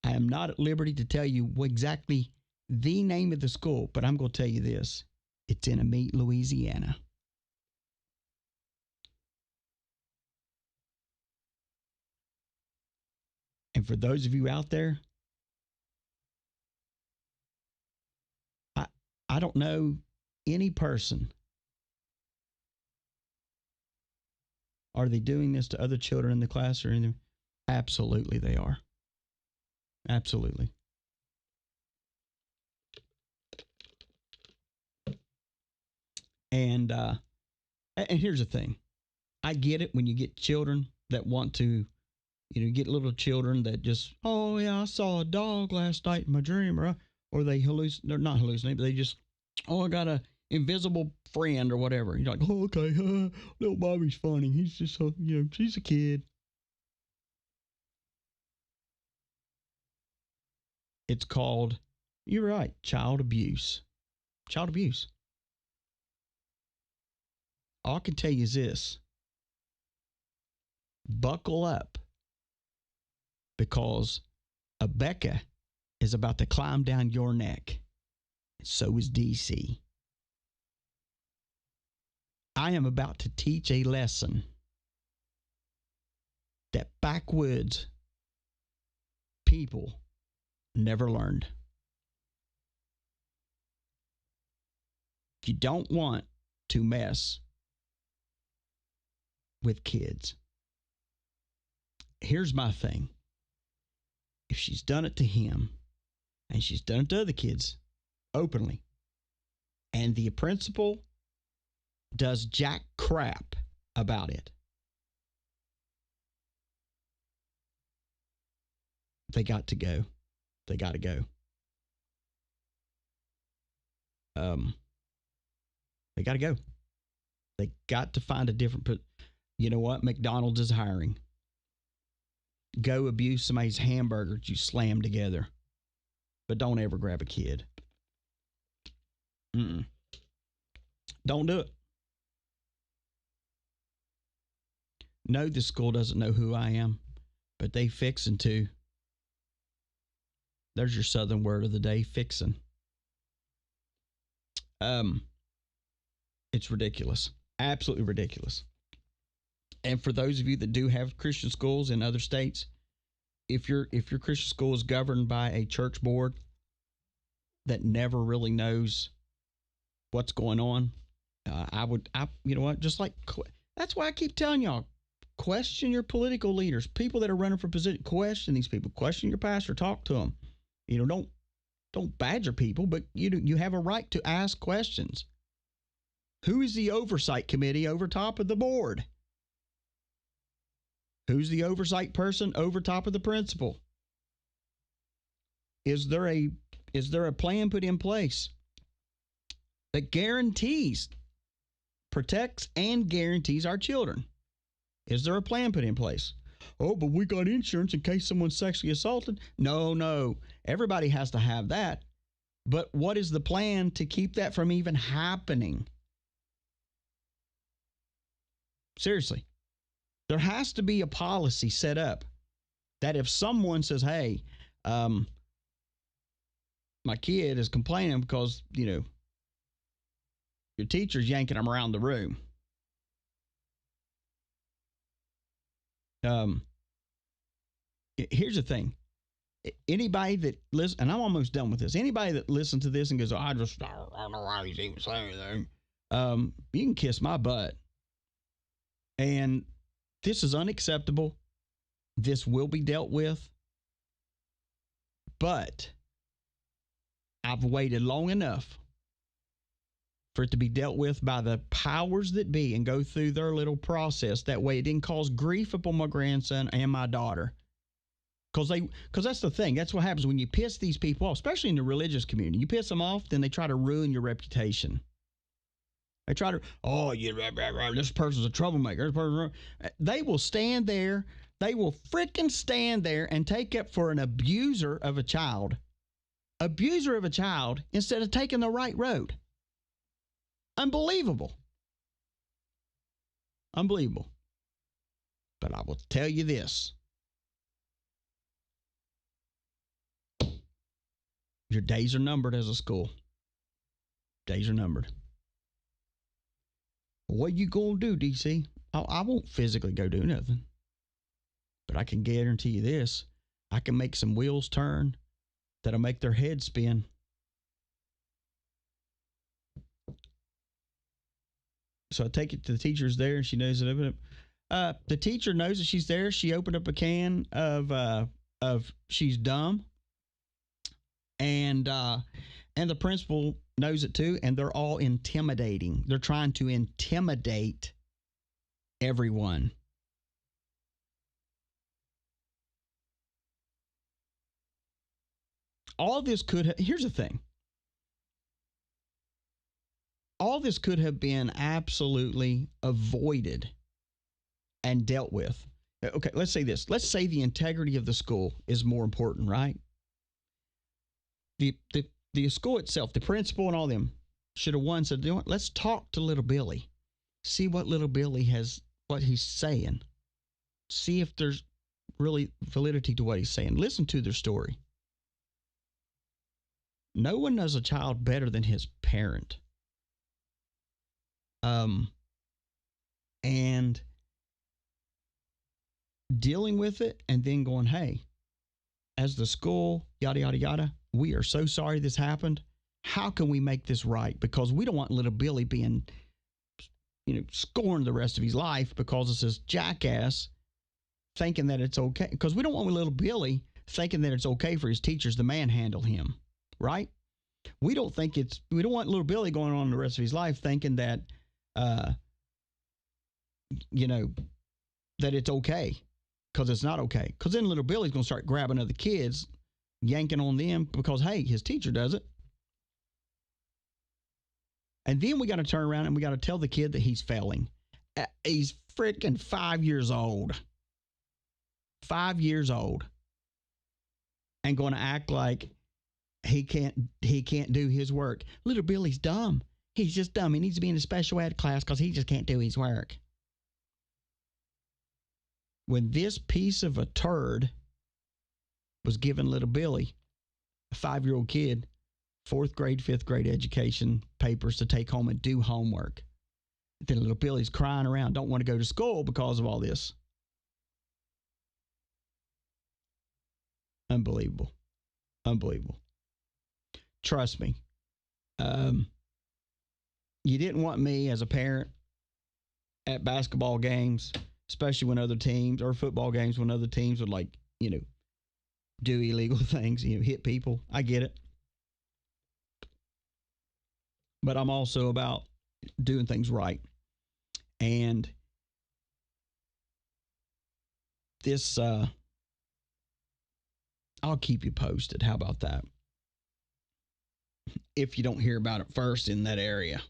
I am not at liberty to tell you exactly the name of the school, but I'm going to tell you this. It's in Amite, Louisiana. And for those of you out there, I don't know any person. Are they doing this to other children in the class or anything? Absolutely, they are. Absolutely. And here's the thing. I get it when you get children that want to, get little children that just, oh yeah, I saw a dog last night in my dream, or they they're not hallucinating, but they just, oh, I got a invisible friend or whatever. You're like, oh, okay, little Bobby's funny. He's just, she's a kid. It's called, you're right, child abuse. Child abuse. All I can tell you is this. Buckle up, because a Becca is about to climb down your neck. And so is DC. I am about to teach a lesson that backwoods people never learned. You don't want to mess with kids. Here's my thing. If she's done it to him, and she's done it to other kids openly, and the principal does jack crap about it, they got to go. They got to go. They got to go. They got to find a different. You know what? McDonald's is hiring. Go abuse somebody's hamburgers you slam together, but don't ever grab a kid. Don't do it. No, the school doesn't know who I am, but they fixing to. There's your Southern word of the day, fixing. It's ridiculous. Absolutely ridiculous. And for those of you that do have Christian schools in other states, if your Christian school is governed by a church board that never really knows what's going on, you know what? Just like, that's why I keep telling y'all, question your political leaders, people that are running for position. Question these people. Question your pastor. Talk to them. Don't badger people, but you have a right to ask questions. Who is the oversight committee over top of the board? Who's the oversight person over top of the principal? Is there a plan put in place that guarantees, protects, and guarantees our children? Is there a plan put in place? Oh, but we got insurance in case someone's sexually assaulted. No. Everybody has to have that. But what is the plan to keep that from even happening? Seriously. There has to be a policy set up that if someone says, hey, my kid is complaining because, your teacher's yanking them around the room. Here's the thing. Anybody that listens, and I'm almost done with this. Anybody that listens to this and goes, I don't know why he's even saying anything. You can kiss my butt. And this is unacceptable. This will be dealt with. But I've waited long enough for it to be dealt with by the powers that be and go through their little process. That way it didn't cause grief upon my grandson and my daughter. Because that's the thing. That's what happens when you piss these people off, especially in the religious community. You piss them off, then they try to ruin your reputation. They try to, this person's a troublemaker. They will stand there. They will freaking stand there and take up for an abuser of a child. Abuser of a child instead of taking the right road. Unbelievable. Unbelievable. But I will tell you this. Your days are numbered as a school. Days are numbered. What you going to do, DC? I won't physically go do nothing. But I can guarantee you this. I can make some wheels turn that'll make their head spin. So I take it to the teacher's there, and she knows it. The teacher knows that she's there. She opened up a can of she's dumb. And the principal knows it too, and they're all intimidating. They're trying to intimidate everyone. All this here's the thing. All this could have been absolutely avoided and dealt with. Okay, let's say this. Let's say the integrity of the school is more important, right? The school itself, the principal and all them, should have said, let's talk to little Billy. See what little Billy what he's saying. See if there's really validity to what he's saying. Listen to their story. No one knows a child better than his parent. And dealing with it and then going, hey, as the school, yada, yada, yada, we are so sorry this happened. How can we make this right? Because we don't want little Billy being, scorned the rest of his life because of this jackass thinking that it's okay. Because we don't want little Billy thinking that it's okay for his teachers to manhandle him, right? We don't want little Billy going on the rest of his life thinking that, that it's okay, because it's not okay. Because then little Billy's going to start grabbing other kids, yanking on them because, hey, his teacher does it. And then we got to turn around and we got to tell the kid that he's failing. He's freaking 5 years old. 5 years old. And going to act like he can't do his work. Little Billy's dumb. He's just dumb. He needs to be in a special ed class because he just can't do his work. When this piece of a turd was given little Billy, a 5-year-old kid, 4th grade, 5th grade education papers to take home and do homework. Then little Billy's crying around, don't want to go to school because of all this. Unbelievable. Unbelievable. Trust me. You didn't want me as a parent at basketball games, especially when other teams, or football games when other teams would do illegal things, hit people. I get it. But I'm also about doing things right. And this, I'll keep you posted. How about that? If you don't hear about it first in that area.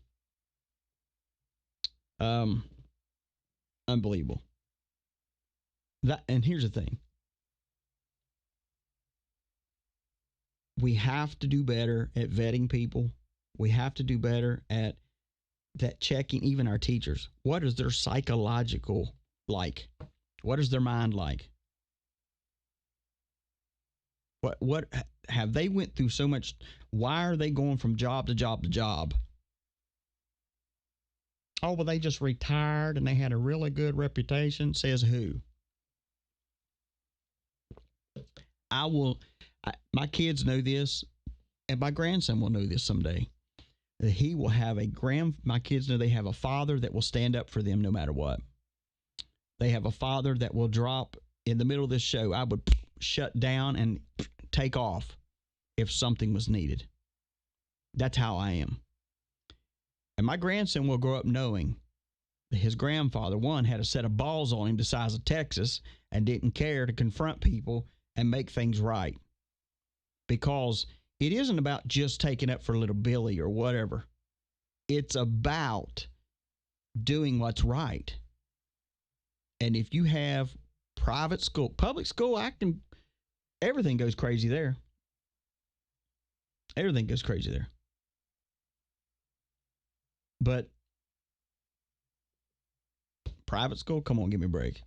Unbelievable. And here's the thing. We have to do better at vetting people. We have to do better at that, checking even our teachers. What is their psychological like? What is their mind like? What have they went through so much? Why are they going from job to job to job? Oh, well, they just retired and they had a really good reputation. Says who? My kids know this, and my grandson will know this someday. That he will have my kids know they have a father that will stand up for them no matter what. They have a father that will drop in the middle of this show. I would shut down and take off if something was needed. That's how I am. And my grandson will grow up knowing that his grandfather, one, had a set of balls on him the size of Texas and didn't care to confront people and make things right. Because it isn't about just taking up for little Billy or whatever. It's about doing what's right. And if you have private school, public school acting, everything goes crazy there. Everything goes crazy there. But private school, come on, give me a break.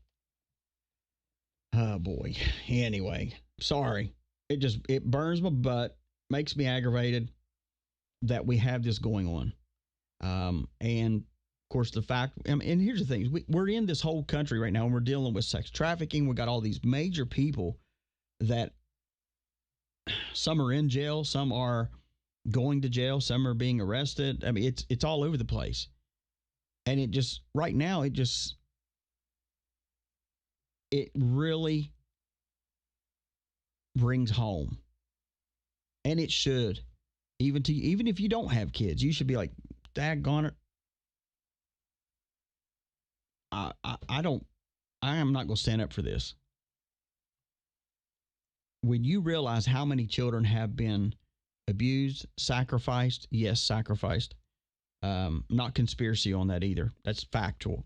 Oh, boy. Anyway, sorry. It burns my butt, makes me aggravated that we have this going on. And, of course, the fact, and here's the thing, we're in this whole country right now, and we're dealing with sex trafficking. We got all these major people that some are in jail, some are going to jail, some are being arrested. I mean, it's all over the place. And it just, right now, it really brings home. And it should. Even if you don't have kids, you should be like, daggone it. I am not going to stand up for this. When you realize how many children have been abused, sacrificed, yes, sacrificed. Not conspiracy on that either. That's factual.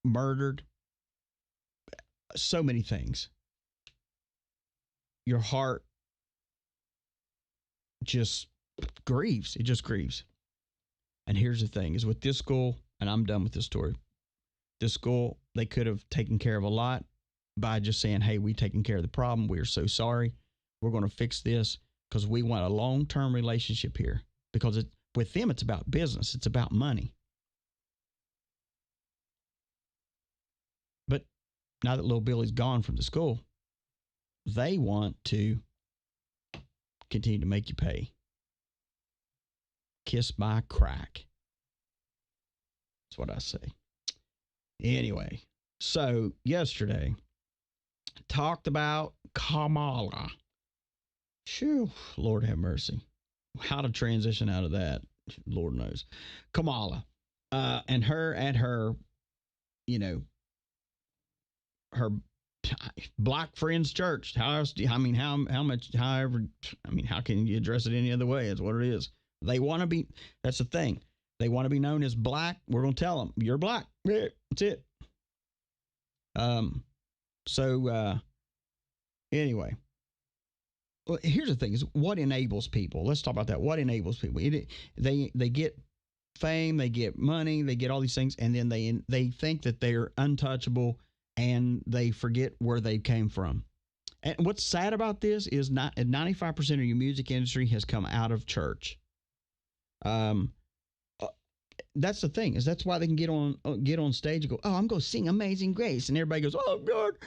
Murdered. So many things. Your heart just grieves. It just grieves. And here's the thing, is with this school, and I'm done with this story. This school, they could have taken care of a lot by just saying, hey, we taking care of the problem. We are so sorry. We're going to fix this because we want a long-term relationship here. Because with them, it's about business. It's about money. But now that little Billy's gone from the school, they want to continue to make you pay. Kiss my crack. That's what I say. Anyway, so yesterday, talked about Kamala. Phew, Lord have mercy. How to transition out of that, Lord knows. Kamala, and her at her, her black friends church. How else do you, how can you address it any other way? It's what it is. They want to be, that's the thing. They want to be known as black. We're going to tell them, you're black. Yeah, that's it. Anyway. Well, here's the thing: is what enables people. Let's talk about that. What enables people? They get fame, they get money, they get all these things, and then they think that they're untouchable, and they forget where they came from. And what's sad about this is 95% of your music industry has come out of church. That's the thing, is that's why they can get on stage and go, oh, I'm going to sing Amazing Grace. And everybody goes, oh, God,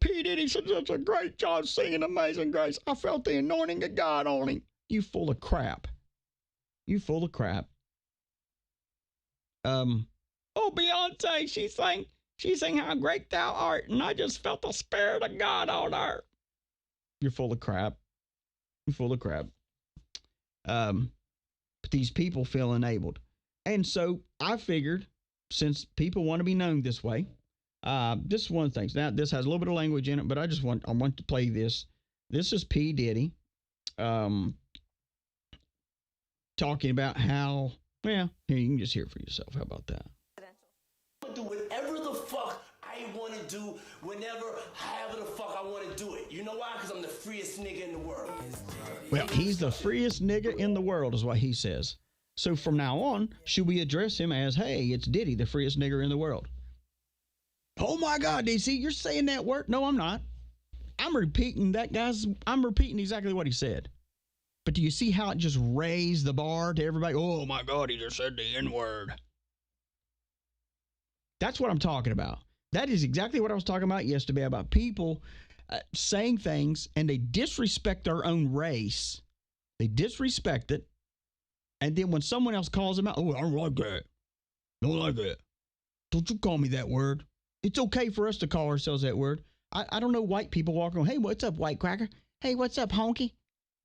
P. Diddy said such a great job singing Amazing Grace. I felt the anointing of God on him. You full of crap. You full of crap. Oh, Beyonce, she sang how great thou art, and I just felt the Spirit of God on her. You're full of crap. You're full of crap. But these people feel enabled. And so I figured, since people want to be known this way, this is one of the things. Now, this has a little bit of language in it, but I want to play this. This is P. Diddy talking about how, well, here, you can just hear it for yourself. How about that? Do whatever the fuck I want to do, whenever, however the fuck I want to do it. You know why? Because I'm the freest nigga in the world. Well, he's the freest nigga in the world is what he says. So from now on, should we address him as, hey, it's Diddy, the freest nigger in the world? Oh my God, DC, you're saying that word? No, I'm not. I'm repeating exactly what he said. But do you see how it just raised the bar to everybody? Oh my God, he just said the N-word. That's what I'm talking about. That is exactly what I was talking about yesterday, about people saying things and they disrespect their own race. They disrespect it. And then when someone else calls them out, oh, I don't like that. Don't like that. Don't you call me that word. It's okay for us to call ourselves that word. I don't know white people walking around, hey, what's up, white cracker? Hey, what's up, honky?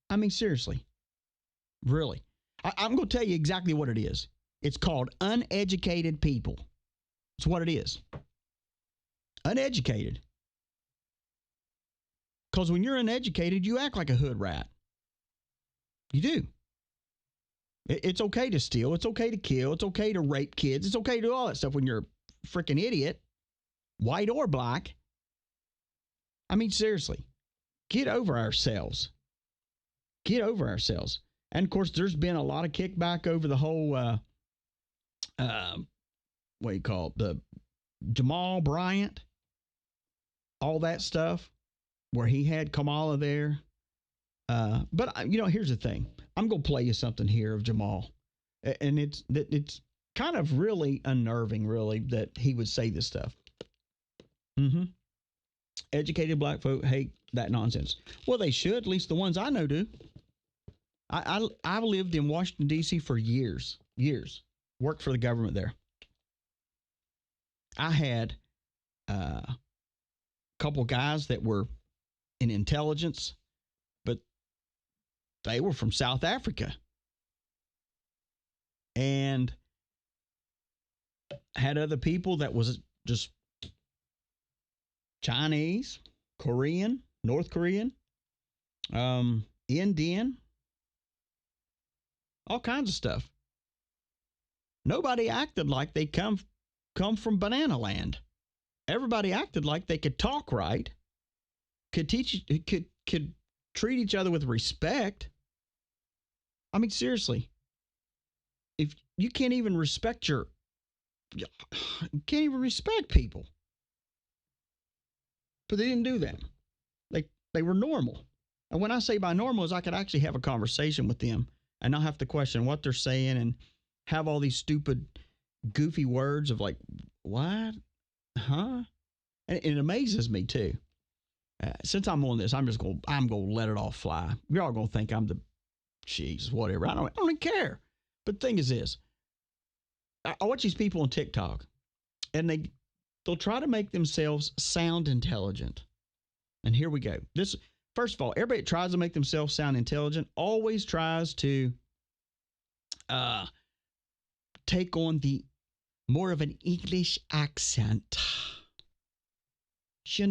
I mean, seriously. Really. I'm going to tell you exactly what it is. It's called uneducated people. It's what it is. Uneducated. Because when you're uneducated, you act like a hood rat. You do. It's okay to steal. It's okay to kill. It's okay to rape kids. It's okay to do all that stuff when you're a freaking idiot, white or black. I mean, seriously, get over ourselves. Get over ourselves. And, of course, there's been a lot of kickback over the whole, what do you call it, the Jamal Bryant, all that stuff, where he had Kamala there. But, here's the thing. I'm going to play you something here of Jamal. And it's kind of really unnerving, really, that he would say this stuff. Educated black folk hate that nonsense. Well, they should. At least the ones I know do. I've lived in Washington, D.C. for years. Worked for the government there. I had a couple guys that were in intelligence, but they were from South Africa. And had other people that was just Chinese, Korean, North Korean, Indian, all kinds of stuff. Nobody acted like they come from Banana Land. Everybody acted like they could talk right, could treat each other with respect. I mean, seriously, if you can't even respect people. But they didn't do that. They were normal. And when I say by normal is I could actually have a conversation with them and not have to question what they're saying and have all these stupid, goofy words of like, what? Huh? And it amazes me too. Since I'm on this, I'm going to let it all fly. You're all going to think I'm the, jeez, whatever. I don't even care. But the thing is this. I watch these people on TikTok and they'll try to make themselves sound intelligent. And here we go. First of all, everybody that tries to make themselves sound intelligent always tries to take on the more of an English accent. See,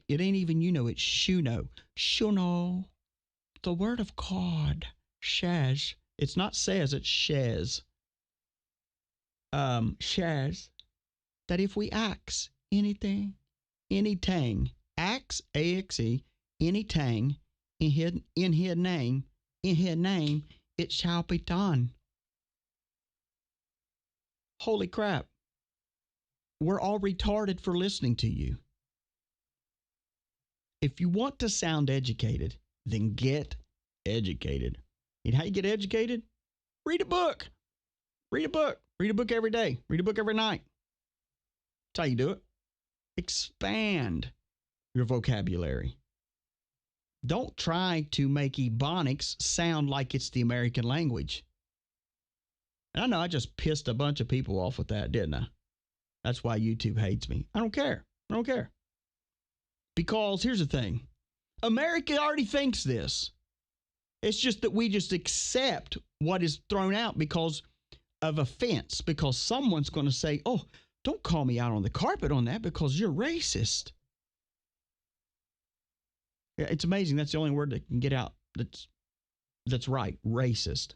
it ain't even it's shuno. The word of God says, it's not says, it's says. Says that if we axe anything, axe, A-X-E, anything, in his name, it shall be done. Holy crap. We're all retarded for listening to you. If you want to sound educated, then get educated. And how you get educated? Read a book. Read a book. Read a book every day. Read a book every night. That's how you do it. Expand your vocabulary. Don't try to make Ebonics sound like it's the American language. And I know I just pissed a bunch of people off with that, didn't I? That's why YouTube hates me. I don't care. Because here's the thing. America already thinks this. It's just that we just accept what is thrown out because of offense. Because someone's going to say, oh, don't call me out on the carpet on that because you're racist. Yeah, it's amazing. That's the only word that can get out that's right. Racist.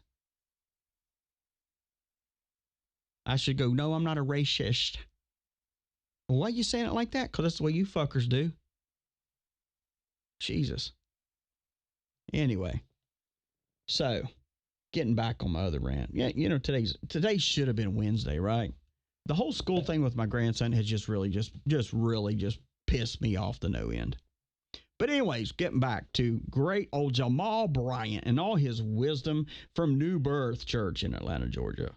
I should go, no, I'm not a racist. Well, why are you saying it like that? Because that's the way you fuckers do. Jesus. Anyway. So, getting back on my other rant. Yeah, today should have been Wednesday, right? The whole school thing with my grandson has just really pissed me off to no end. But anyways, getting back to great old Jamal Bryant and all his wisdom from New Birth Church in Atlanta, Georgia.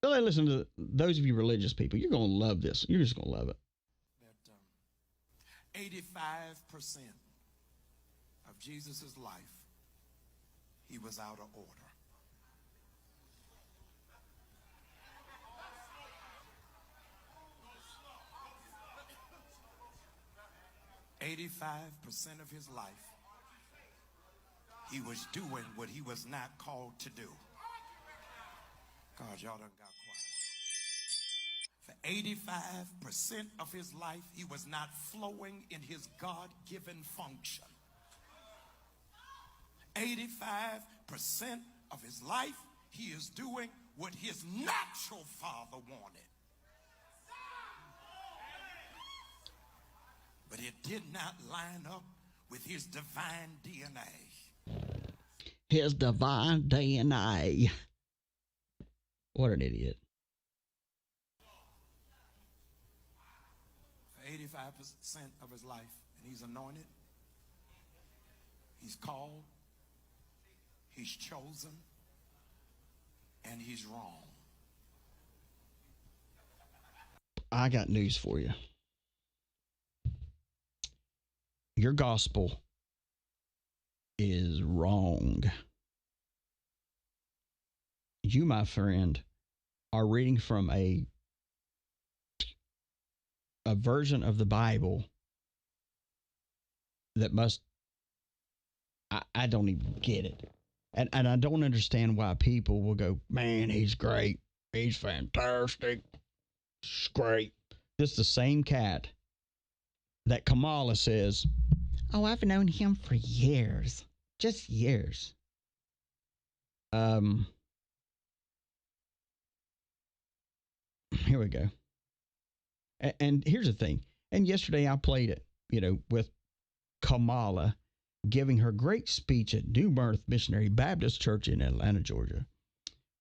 Listen to those of you religious people. You're going to love this. You're just going to love it. That 85% of Jesus' life, he was out of order. 85% of his life, he was doing what he was not called to do. God, y'all done got quiet. For 85% of his life, he was not flowing in his God-given function. 85% of his life, he is doing what his natural father wanted. But it did not line up with his divine DNA. His divine DNA. What an idiot. For 85% of his life, and he's anointed, he's called, he's chosen, and he's wrong. I got news for you. Your gospel is wrong. You, my friend, are reading from a version of the Bible that I don't even get it. And I don't understand why people will go, man, he's great. He's fantastic. He's great. Just the same cat that Kamala says, oh, I've known him for years. Just years. Here we go. And here's the thing. And yesterday I played it, with Kamala giving her great speech at New Birth Missionary Baptist Church in Atlanta, Georgia,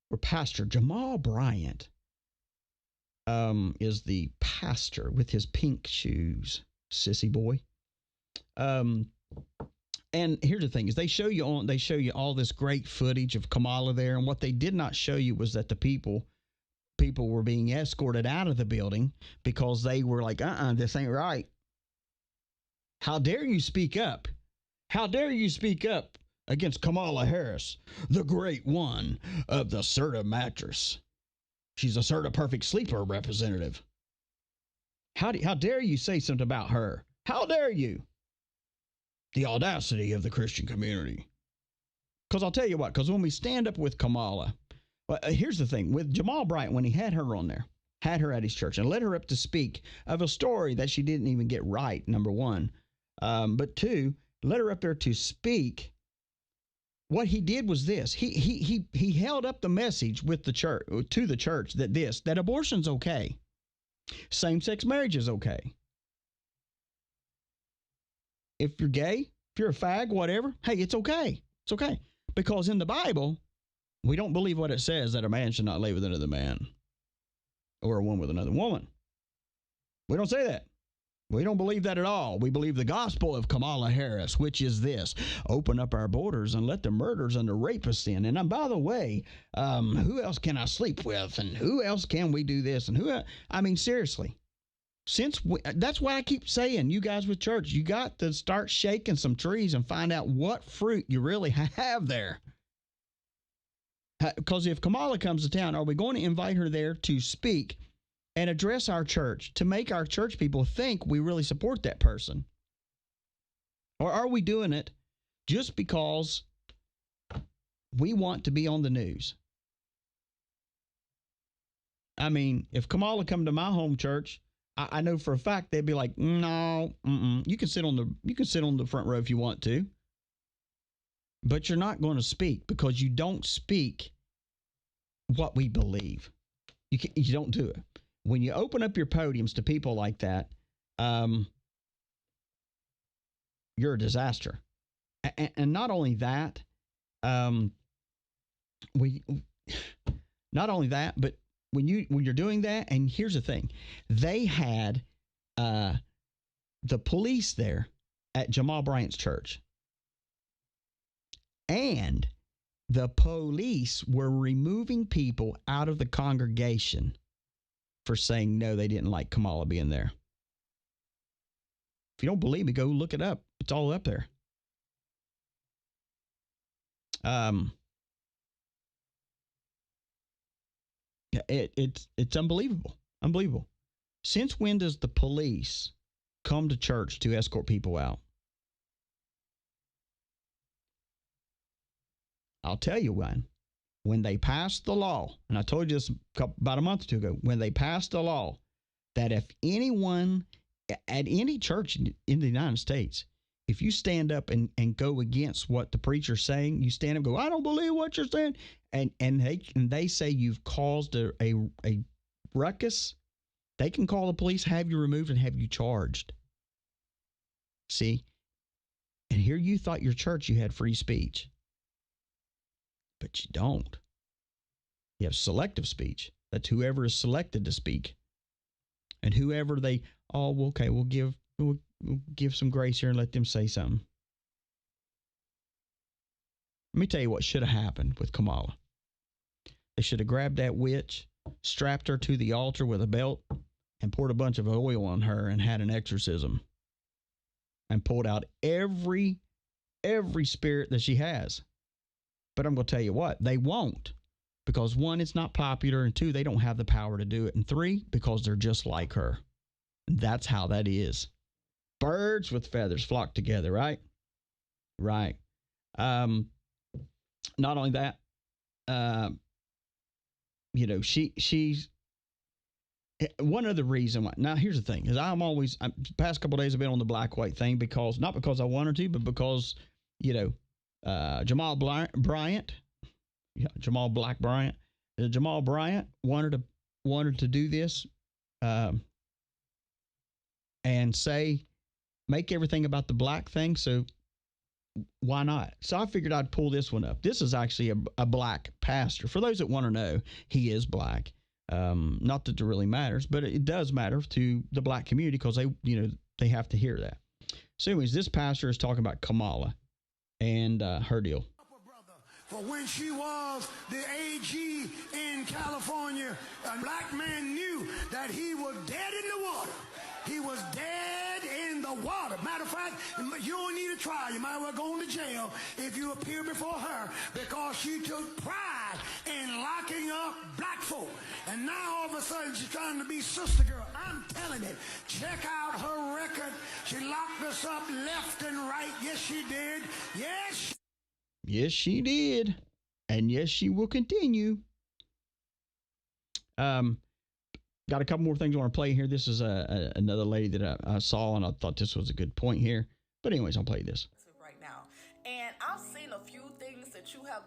where Pastor Jamal Bryant is the pastor with his pink shoes, sissy boy. And here's the thing: is they show you all this great footage of Kamala there, and what they did not show you was that the people were being escorted out of the building because they were like, this ain't right. How dare you speak up? How dare you speak up against Kamala Harris, the great one of the Serta mattress? She's a Serta Perfect Sleeper representative. How dare you say something about her? How dare you? The audacity of the Christian community. Because I'll tell you what, because when we stand up with Kamala, here's the thing. With Jamal Bryant, when he had her on there, had her at his church, and led her up to speak of a story that she didn't even get right, number one. But two, led her up there to speak. What he did was this. He held up the message with the church, to the church, that abortion's okay. Same-sex marriage is okay. If you're gay, if you're a fag, whatever, hey, it's okay. It's okay. Because in the Bible, we don't believe what it says that a man should not lay with another man or a woman with another woman. We don't say that. We don't believe that at all. We believe the gospel of Kamala Harris, which is this: open up our borders and let the murderers and the rapists in. And by the way, who else can I sleep with? And who else can we do this? And seriously. That's why I keep saying, you guys with church, you got to start shaking some trees and find out what fruit you really have there. Because if Kamala comes to town, are we going to invite her there to speak and address our church, to make our church people think we really support that person? Or are we doing it just because we want to be on the news? If Kamala come to my home church, I know for a fact they'd be like, no, you can sit on the front row if you want to, but you're not going to speak, because you don't speak what we believe. You don't do it. When you open up your podiums to people like that, you're a disaster. And not only that, but when you're doing that, and here's the thing, they had the police there at Jamal Bryant's church, and the police were removing people out of the congregation for saying no, they didn't like Kamala being there. If you don't believe me, go look it up. It's all up there. It's unbelievable. Unbelievable. Since when does the police come to church to escort people out? I'll tell you when. When they passed the law, and I told you this about a month or two ago, when they passed the law that if anyone at any church in the United States, if you stand up and go against what the preacher's saying, you stand up and go, I don't believe what you're saying. And they say you've caused a ruckus. They can call the police, have you removed, and have you charged. See? And here you thought your church, you had free speech. But you don't. You have selective speech. That's whoever is selected to speak. And whoever we'll give some grace here and let them say something. Let me tell you what should have happened with Kamala. They should have grabbed that witch, strapped her to the altar with a belt, and poured a bunch of oil on her and had an exorcism. And pulled out every spirit that she has. But I'm going to tell you what, they won't. Because one, it's not popular, and two, they don't have the power to do it, and three, because they're just like her. And that's how that is. Birds with feathers flock together, right? Right. Not only that, she's one other reason why. Now, here's the thing: is the past couple of days I've been on the black-white thing not because I wanted to, but because Jamal Bryant. Yeah, Jamal Bryant wanted to do this and make everything about the black thing. So why not? So I figured I'd pull this one up. This is actually a black pastor. For those that want to know, he is black. Not that it really matters, but it does matter to the black community because they have to hear that. So anyways, this pastor is talking about Kamala and her deal. For when she was the AG in California, a black man knew that he was dead in the water. He was dead in the water. Matter of fact, you don't need a trial. You might well go into jail if you appear before her because she took pride in locking up black folk. And now all of a sudden she's trying to be sister girl. I'm telling it. Check out her record. She locked us up left and right. Yes, she did. Yes, Yes, she did. And yes, she will continue. Got a couple more things I want to play here. This is another lady that I saw, and I thought this was a good point here. But anyways, I'll play this. Right now. And I've seen a few things that you have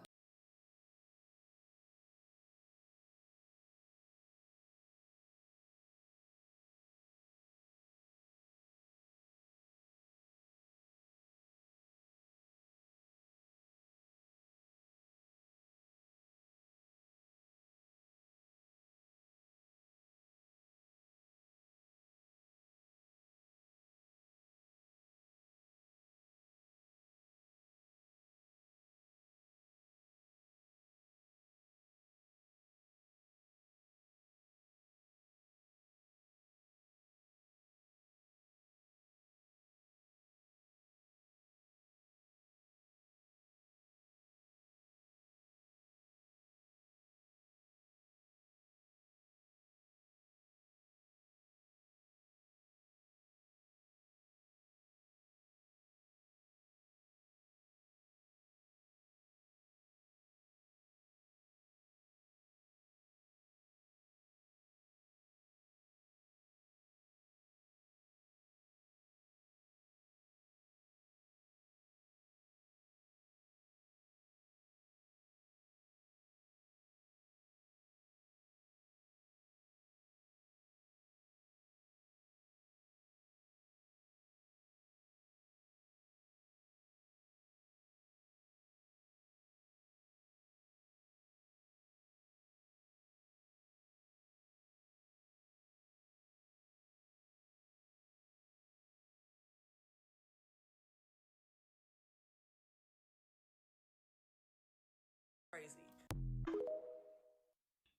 crazy.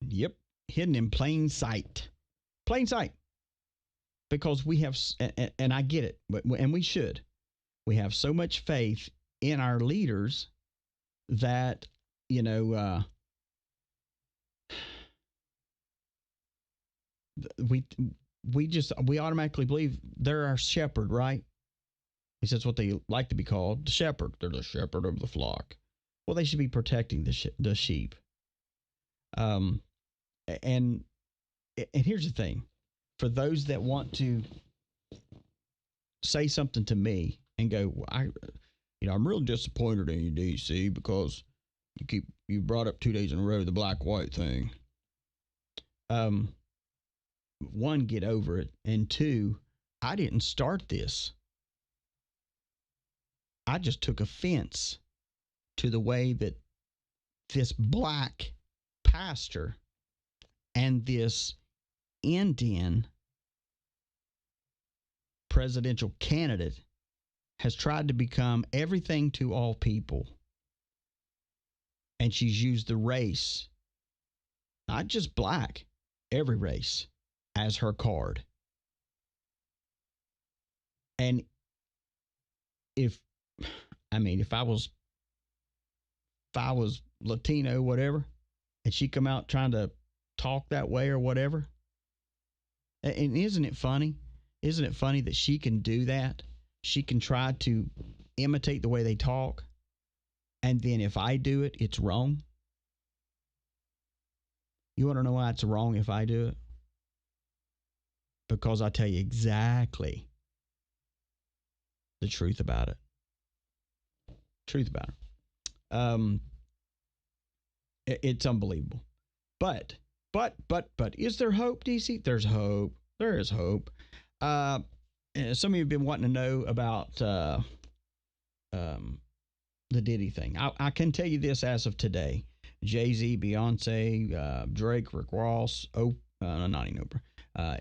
Yep. Hidden in plain sight. Plain sight. Because we have, and I get it, and we should. We have so much faith in our leaders that, we automatically believe they're our shepherd, right? He says what they like to be called, the shepherd. They're the shepherd of the flock. Well, they should be protecting the sheep. And here's the thing. For those that want to say something to me and go, well, I'm real disappointed in you, DC, because you brought up 2 days in a row the black-white thing. One, get over it, and two, I didn't start this. I just took offense to the way that this black pastor and this Indian presidential candidate has tried to become everything to all people. And she's used the race, not just black, every race, as her card. And if I was Latino, whatever, and she come out trying to talk that way or whatever, and isn't it funny? Isn't it funny that she can do that? She can try to imitate the way they talk, and then if I do it, it's wrong. You want to know why it's wrong if I do it? Because I tell you exactly the truth about it. Truth about it. It's unbelievable. But, is there hope, DC? There's hope. There is hope. Some of you have been wanting to know about the Diddy thing. I can tell you this as of today. Jay-Z, Beyonce, Drake, Rick Ross, not even Oprah,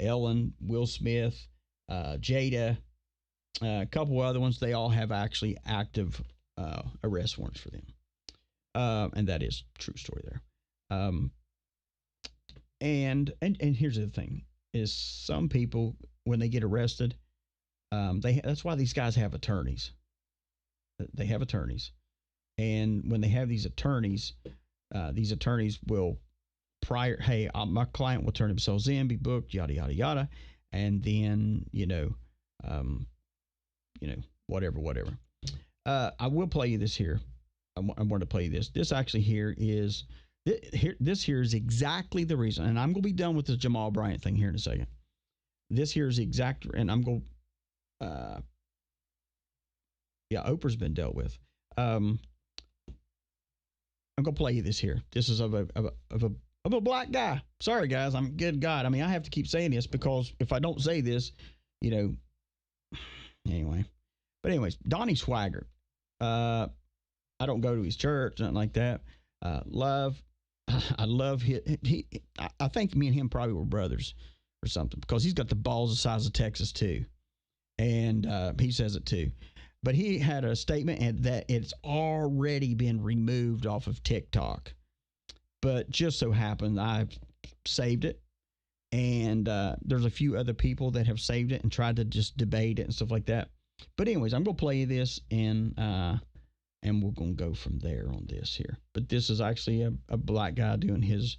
Ellen, Will Smith, Jada, a couple other ones. They all have actually active arrest warrants for them. And that is a true story there. And here's the thing, is some people, when they get arrested, that's why these guys have attorneys. They have attorneys. And when they have these attorneys will my client will turn themselves in, be booked, yada, yada, yada. And then, whatever. I will play you this here. I want to play you this. This actually is exactly the reason. And I'm going to be done with the Jamal Bryant thing here in a second. This here is exact, and I'm going Oprah's been dealt with. I'm going to play you this here. This is of a black guy. Sorry, guys. I'm good God. I mean, I have to keep saying this because if I don't say this, anyway. But anyways, Donnie Swaggart. I don't go to his church, nothing like that. I love he I think me and him probably were brothers or something, because he's got the balls the size of Texas too. And he says it too. But he had a statement and that it's already been removed off of TikTok. But just so happened I've saved it. And there's a few other people that have saved it and tried to just debate it and stuff like that. But anyways, I'm going to play you this and we're going to go from there on this here. But this is actually a black guy doing his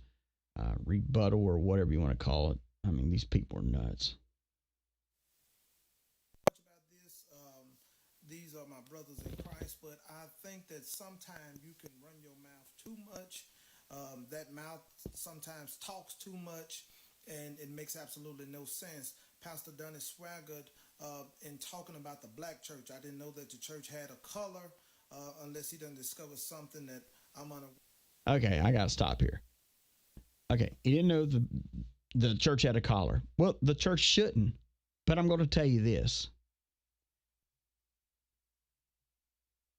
rebuttal or whatever you want to call it. I mean, these people are nuts. These are my brothers in Christ, but I think that sometimes you can run your mouth too much. That mouth sometimes talks too much, and it makes absolutely no sense. Pastor Donnie Swaggart, in talking about the black church, I didn't know that the church had a color, unless he done discovered something that I'm unaware. Okay, I got to stop here. Okay, he didn't know the church had a collar. Well, the church shouldn't, but I'm going to tell you this.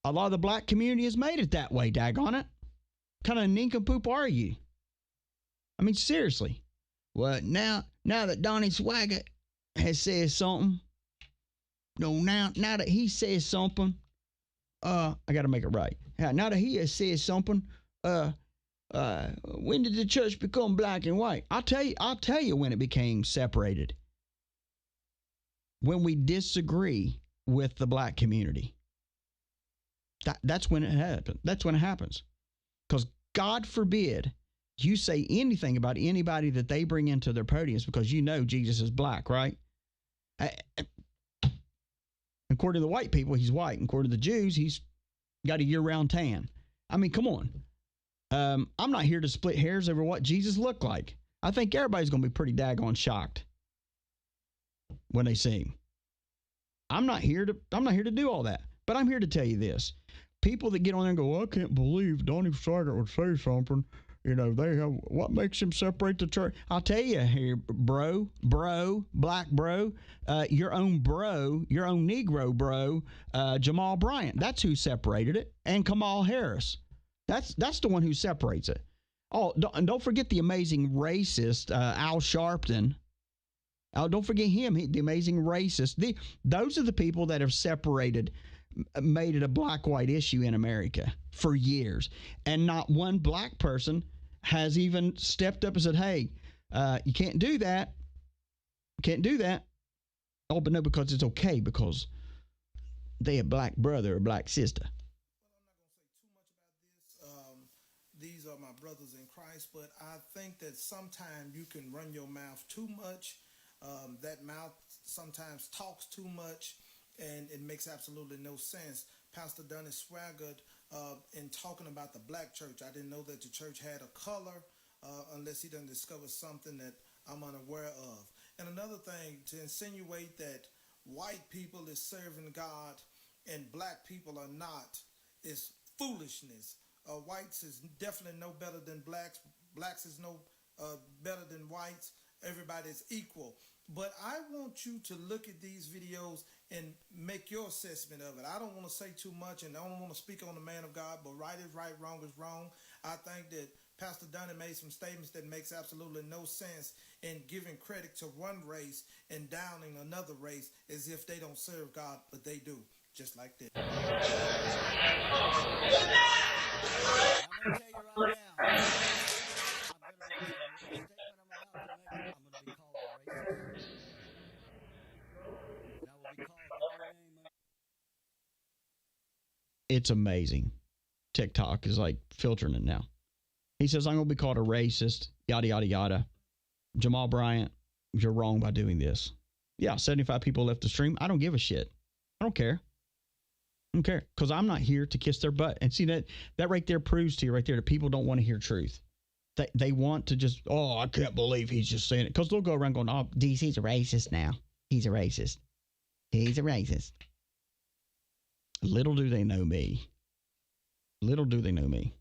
A lot of the black community has made it that way, daggone it. What kind of nincompoop are you? I mean, seriously. Well, now that Donnie Swaggart has said something, now that he says something, I got to make it right. Now that he has said something, when did the church become black and white? I'll tell you when it became separated. When we disagree with the black community. That's when it happens. That's when it happens. Because God forbid you say anything about anybody that they bring into their podiums, because Jesus is black, right? According to the white people, he's white. And according to the Jews, he's got a year-round tan. I mean, come on. I'm not here to split hairs over what Jesus looked like. I think everybody's going to be pretty daggone shocked when they see him. I'm not here to do all that. But I'm here to tell you this. People that get on there and go, well, I can't believe Donnie Swaggart would say something. They have, what makes him separate the church? I'll tell you here, bro, black bro, your own Negro bro, Jamal Bryant. That's who separated it. And Kamal Harris. That's the one who separates it. Oh, don't forget the amazing racist Al Sharpton. Oh, don't forget him, the amazing racist. Those are the people that have made it a black-white issue in America for years. And not one black person has even stepped up and said, hey, you can't do that. Can't do that. Oh, but no, because it's okay because they a black brother or black sister. These are my brothers in Christ, but I think that sometimes you can run your mouth too much. That mouth sometimes talks too much, and it makes absolutely no sense. Pastor Donnie Swaggart, in talking about the black church, I didn't know that the church had a color unless he done discovered something that I'm unaware of. And another thing, to insinuate that white people is serving God and black people are not is foolishness. Whites is definitely no better than blacks. Blacks is no better than whites. Everybody's equal. But I want you to look at these videos and make your assessment of it. I don't want to say too much, and I don't want to speak on the man of God, but right is right, wrong is wrong. I think that Pastor Donnie made some statements that makes absolutely no sense in giving credit to one race and downing another race as if they don't serve God, but they do, just like this. It's amazing. TikTok is like filtering it now. He says, I'm going to be called a racist, yada, yada, yada. Jamal Bryant, you're wrong by doing this. Yeah, 75 people left the stream. I don't give a shit. I don't care. I don't care because I'm not here to kiss their butt. And see, that right there proves to you right there that people don't want to hear truth. They want to just, oh, I can't believe he's just saying it. Because they'll go around going, oh, DC's a racist now. He's a racist. He's a racist. Little do they know me. Little do they know me.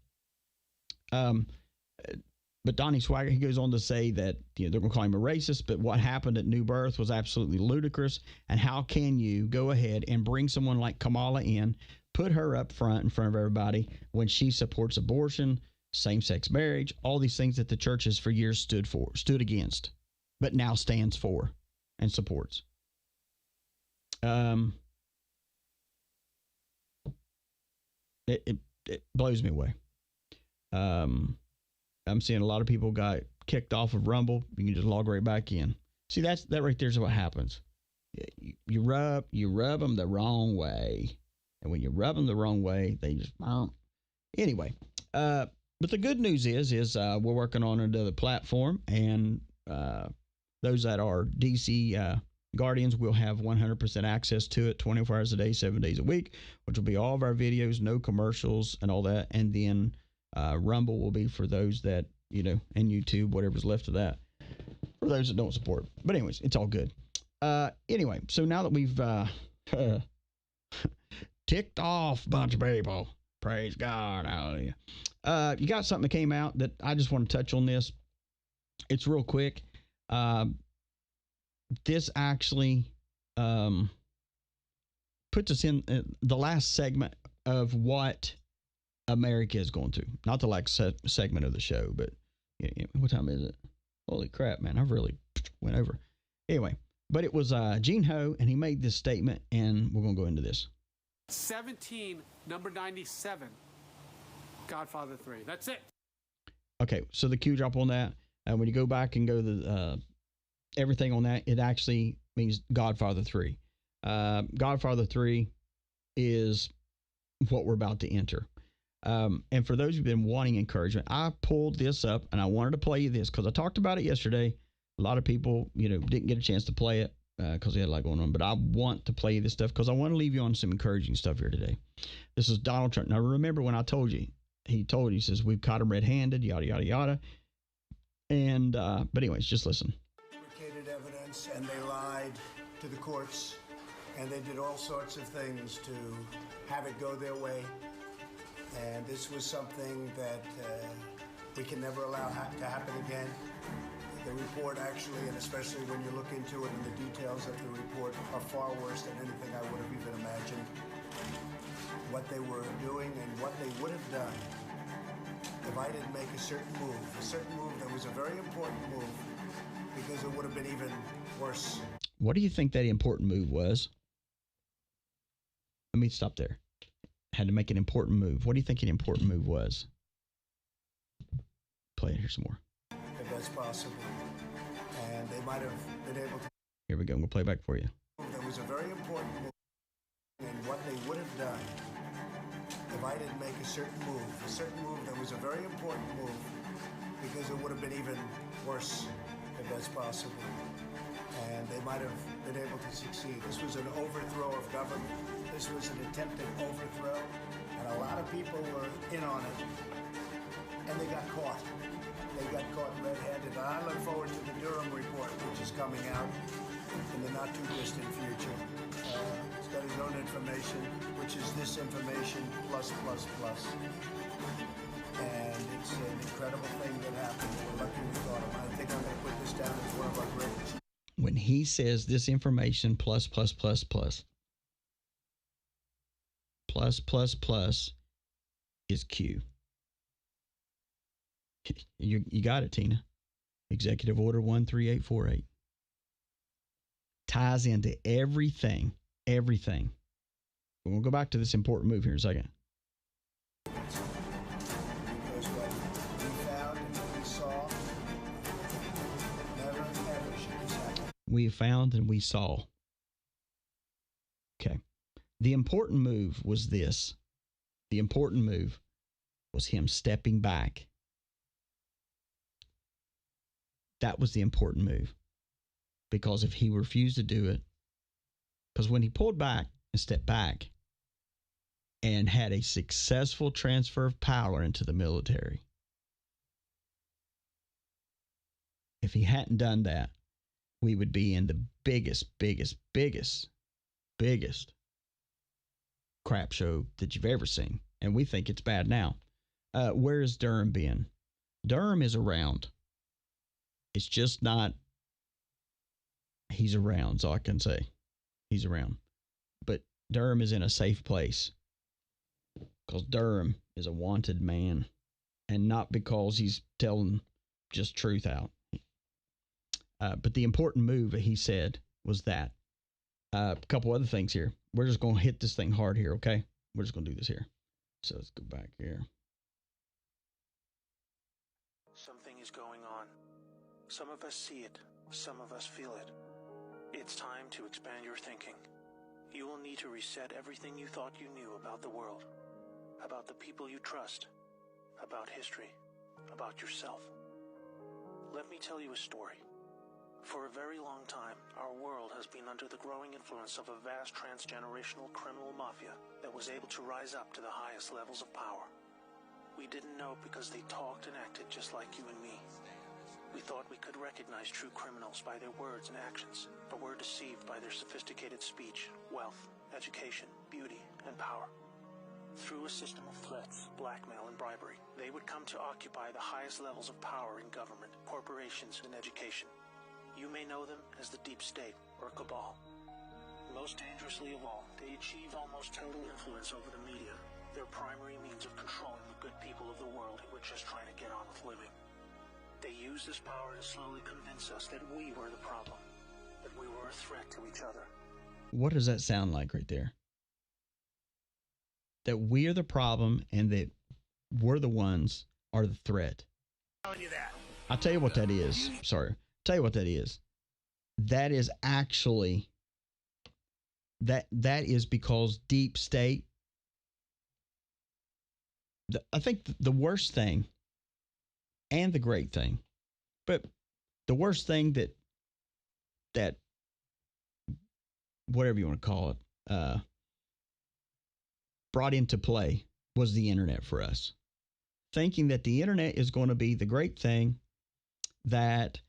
But Donnie Swaggart, he goes on to say that they're going to call him a racist, but what happened at New Birth was absolutely ludicrous. And how can you go ahead and bring someone like Kamala in, put her up front in front of everybody when she supports abortion, same-sex marriage, all these things that the church has for years stood against, but now stands for and supports. It blows me away. I'm seeing a lot of people got kicked off of Rumble. You can just log right back in. See, that right there's what happens. You rub them the wrong way, and when you rub them the wrong way, they just anyway. But the good news is we're working on another platform, and those that are DC Guardians will have 100% access to it 24 hours a day, 7 days a week, which will be all of our videos, no commercials and all that. And then Rumble will be for those that, and YouTube, whatever's left of that, for those that don't support. But anyways, it's all good. Anyway, so now that we've ticked off a bunch of people, praise God, hallelujah. You got something that came out that I just want to touch on this. It's real quick. This actually puts us in the last segment of what America is going through. Not the last segment of the show, but what time is it? Holy crap, man. I've really went over. Anyway, but it was Gene Ho, and he made this statement, and we're going to go into this. 17, number 97, Godfather 3. That's it. Okay, so the cue drop on that, and when you go back and go to the everything on that, it actually means Godfather 3. Godfather 3 is what we're about to enter. And for those who've been wanting encouragement, I pulled this up and I wanted to play you this because I talked about it yesterday. A lot of people, didn't get a chance to play it because they had a lot going on. But I want to play you this stuff because I want to leave you on some encouraging stuff here today. This is Donald Trump. Now, remember when I told you, he says, we've caught him red-handed, yada, yada, yada. And, but anyways, just listen. Evidence, and they lied to the courts and they did all sorts of things to have it go their way. And this was something that we can never allow to happen again. The report actually, and especially when you look into it, and the details of the report are far worse than anything I would have even imagined. What they were doing and what they would have done if I didn't make a certain move that was a very important move, because it would have been even worse. What do you think that important move was? Let me stop there. Had to make an important move. What do you think an important move was? Play it here some more. If that's possible. And they might have been able to. Here we go. We'll play back for you. That was a very important move. And what they would have done if I didn't make a certain move that was a very important move, because it would have been even worse, if that's possible. And they might have been able to succeed. This was an overthrow of government. This was an attempted overthrow. And a lot of people were in on it. And they got caught. They got caught red-handed. I look forward to the Durham report, which is coming out in the not-too-distant future. It's got his own information, which is this information plus. And it's an incredible thing that happened. We're lucky we thought of it. I think I'm going to put this down as one of our greatest. When he says this information plus is Q. You got it, Tina. Executive Order 13848. Ties into everything. We're going to go back to this important move here in a second. Because what we found and what we saw, never should this happen. We found and we saw. Okay. The important move was this. The important move was him stepping back. That was the important move. Because if he refused to do it, because when he pulled back and stepped back and had a successful transfer of power into the military, if he hadn't done that, we would be in the biggest crap show that you've ever seen. And we think it's bad now. Where has Durham been? Durham is around. It's just not, he's around, so I can say. He's around. But Durham is in a safe place. Because Durham is a wanted man. And not because he's telling just truth out. But the important move that he said was that. A couple other things here. We're just going to hit this thing hard here, okay? We're just going to do this here. So let's go back here. Something is going on. Some of us see it. Some of us feel it. It's time to expand your thinking. You will need to reset everything you thought you knew about the world, about the people you trust, about history, about yourself. Let me tell you a story. For a very long time, our world has been under the growing influence of a vast transgenerational criminal mafia that was able to rise up to the highest levels of power. We didn't know because they talked and acted just like you and me. We thought we could recognize true criminals by their words and actions, but were deceived by their sophisticated speech, wealth, education, beauty, and power. Through a system of threats, blackmail, and bribery, they would come to occupy the highest levels of power in government, corporations, and education. You may know them as the deep state or cabal. Most dangerously of all, they achieve almost total influence over the media, their primary means of controlling the good people of the world who were just trying to get on with living. They used this power to slowly convince us that we were the problem, that we were a threat to each other. What does that sound like right there? That we are the problem and that we're the ones are the threat. I'll tell you what that is. Sorry. Tell you what that is. That is actually that is because deep state. I think the worst thing and the great thing, but the worst thing that whatever you want to call it, brought into play was the internet for us. Thinking that the internet is going to be the great thing that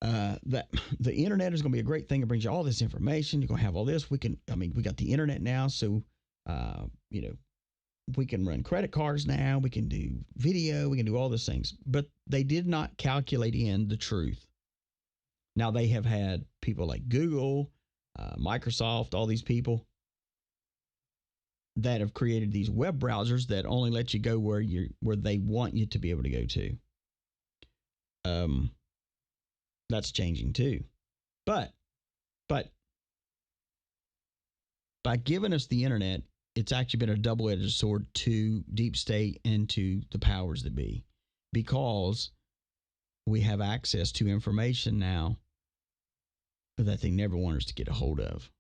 that the internet is going to be a great thing. It brings you all this information. You're going to have all this. We got the internet now. So, we can run credit cards now. We can do video. We can do all those things. But they did not calculate in the truth. Now, they have had people like Google, Microsoft, all these people that have created these web browsers that only let you go where they want you to be able to go to. That's changing too. But by giving us the internet, it's actually been a double-edged sword to deep state and to the powers that be, because we have access to information now that they never want us to get a hold of.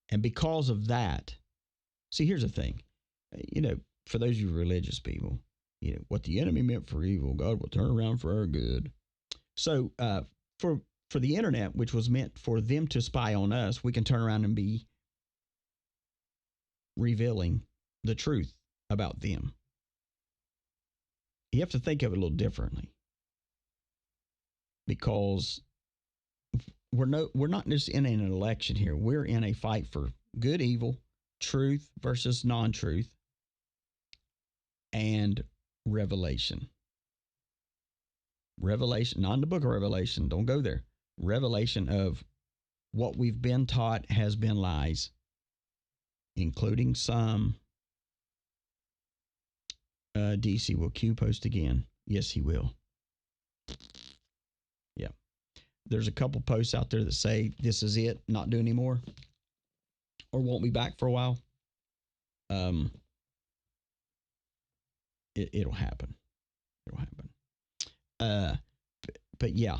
And because of that, see, here's the thing, for those of you religious people, what the enemy meant for evil, God will turn around for our good. So for the internet, which was meant for them to spy on us, we can turn around and be revealing the truth about them. You have to think of it a little differently, because we're not just in an election here. We're in a fight for good, evil, truth versus non-truth, and revelation. Revelation, not in the book of Revelation. Don't go there. Revelation of what we've been taught has been lies, including some. DC, will Q post again? Yes, he will. Yeah. There's a couple posts out there that say this is it, not do anymore, or won't be back for a while. It'll happen. It'll happen. But yeah.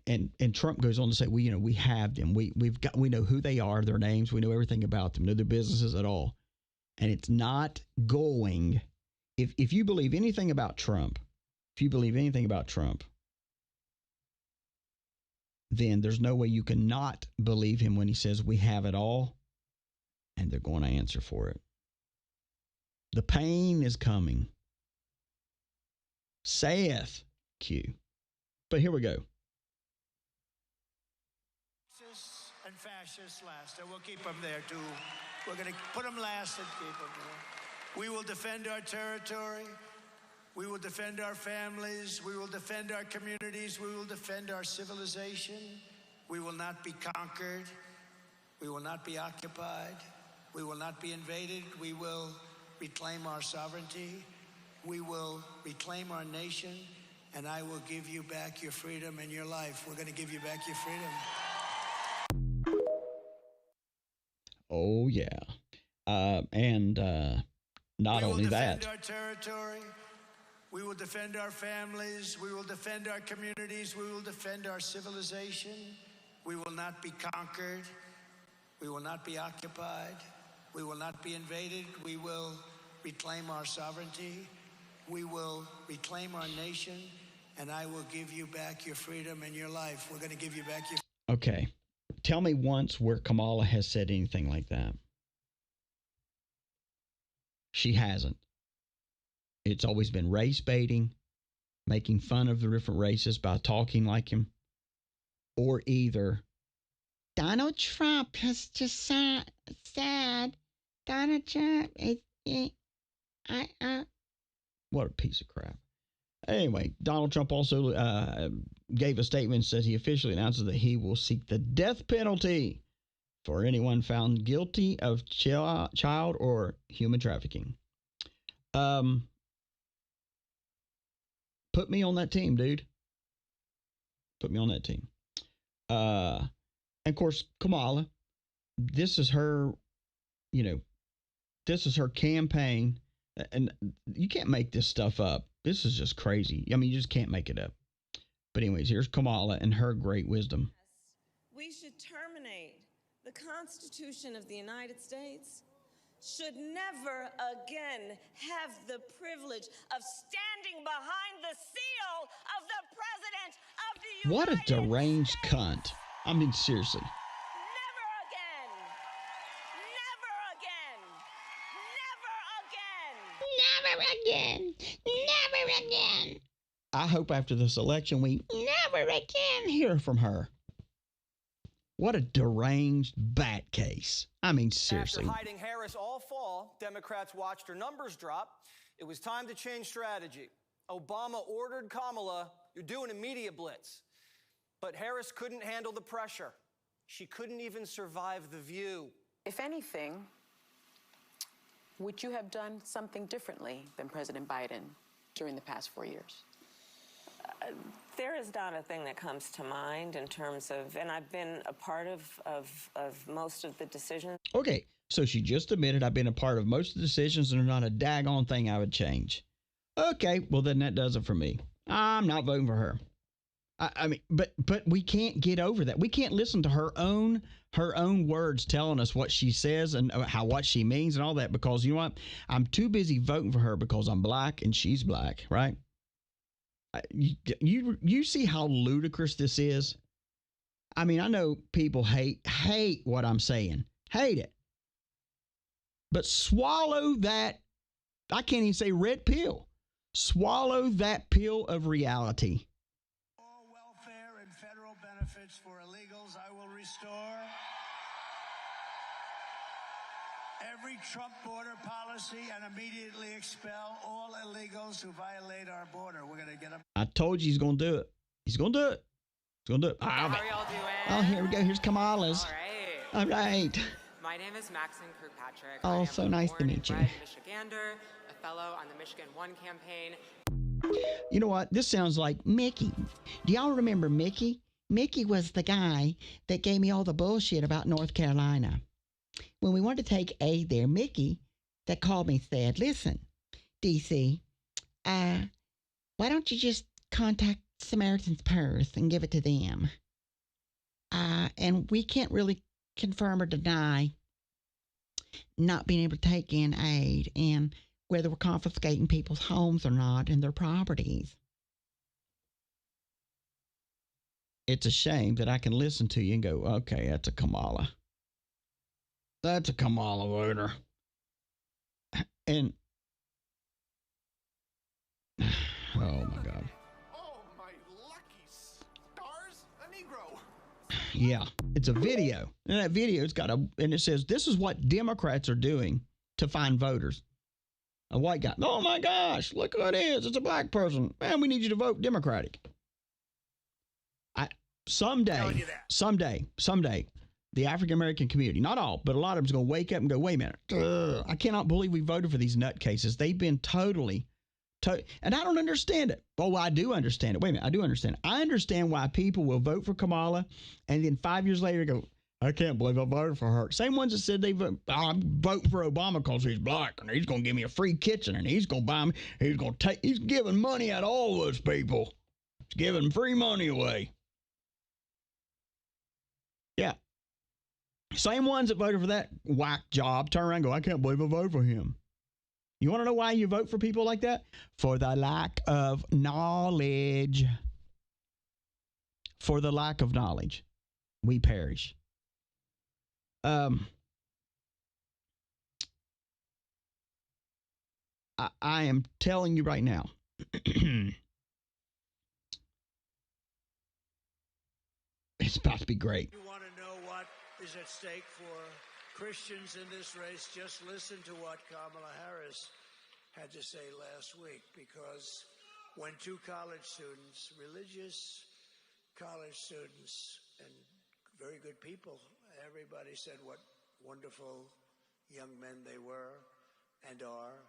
And Trump goes on to say, we have them. We know who they are, their names. We know everything about them, know their businesses at all. And it's not going. If you believe anything about Trump, then there's no way you can not believe him when he says we have it all, and they're going to answer for it. The pain is coming, saith Q. But here we go. And fascists last, and we'll keep them there too. We're going to put them last and keep them there. We will defend our territory. We will defend our families. We will defend our communities. We will defend our civilization. We will not be conquered. We will not be occupied. We will not be invaded. We will reclaim our sovereignty. We will reclaim our nation, and I will give you back your freedom and your life. We're going to give you back your freedom. Oh, yeah. And not only that. We will defend our territory. We will defend our families. We will defend our communities. We will defend our civilization. We will not be conquered. We will not be occupied. We will not be invaded. We will reclaim our sovereignty. We will reclaim our nation, and I will give you back your freedom and your life. We're going to give you back your... Okay. Tell me once where Kamala has said anything like that. She hasn't. It's always been race baiting, making fun of the different races by talking like him, or either Donald Trump has just said Donald Trump what a piece of crap. Anyway, Donald Trump also gave a statement and said he officially announces that he will seek the death penalty for anyone found guilty of child or human trafficking. Put me on that team, dude. Put me on that team. And of course, Kamala, this is her, this is her campaign. And you can't make this stuff up. This is just crazy. I mean, you just can't make it up. But anyways, here's Kamala and her great wisdom. We should terminate the Constitution of the United States. Should never again have the privilege of standing behind the seal of the President of the United What a deranged cunt. I mean, seriously. Never again. Never again. Never again. Never again. Never again. I hope after this election we never again hear from her. What a deranged bat case. I mean, seriously. After hiding Harris all fall, Democrats watched her numbers drop. It was time to change strategy. Obama ordered Kamala, you're doing a media blitz. But Harris couldn't handle the pressure. She couldn't even survive The View. If anything, would you have done something differently than President Biden during the past 4 years? There is not a thing that comes to mind in terms of, and I've been a part of most of the decisions. Okay, so she just admitted I've been a part of most of the decisions and there's not a daggone thing I would change. Okay, well then that does it for me. I'm not voting for her. I mean, but we can't get over that. We can't listen to her own words telling us what she says and what she means and all that, because you know what? I'm too busy voting for her because I'm black and she's black, right? You see how ludicrous this is? I mean, I know people hate what I'm saying. Hate it. But swallow that, I can't even say red pill. Swallow that pill of reality. All welfare and federal benefits for illegals I will restore. Every Trump border policy and immediately expel all illegals who violate our border. We're going to get them. I told you he's going to do it. He's going to do it. He's going to do it. How are y'all doing? Oh, here we go. Here's Kamala's. All right. All right. My name is Maxine Kirkpatrick. Oh, so nice to meet you. Michigander, a fellow on the Michigan One campaign. You know what? This sounds like Mickey. Do y'all remember Mickey? Mickey was the guy that gave me all the bullshit about North Carolina. When we wanted to take aid there, Mickey that called me said, listen, DC, why don't you just contact Samaritan's Purse and give it to them? And we can't really confirm or deny not being able to take in aid and whether we're confiscating people's homes or not and their properties. It's a shame that I can listen to you and go, okay, that's a Kamala. That's a Kamala voter. And, oh my God. Oh, my lucky stars, a Negro. Yeah, it's a video. And that video's got and it says, this is what Democrats are doing to find voters. A white guy. Oh my gosh, look who it is. It's a black person. Man, we need you to vote Democratic. Someday, the African-American community, not all, but a lot of them is going to wake up and go, wait a minute. I cannot believe we voted for these nutcases. They've been and I don't understand it. Oh, I do understand it. Wait a minute. I do understand it. I understand why people will vote for Kamala and then 5 years later go, I can't believe I voted for her. Same ones that said I'm voting for Obama because he's black and he's going to give me a free kitchen and he's going to buy me. He's giving money out to all those people. He's giving free money away. Yeah. Same ones that voted for that whack job turn around and go, I can't believe I voted for him. You want to know why you vote for people like that? For the lack of knowledge. For the lack of knowledge, we perish. I am telling you right now. It's about to be great. You want to know what is at stake for Christians in this race? Just listen to what Kamala Harris had to say last week, because when two college students, religious college students, and very good people, everybody said what wonderful young men they were and are.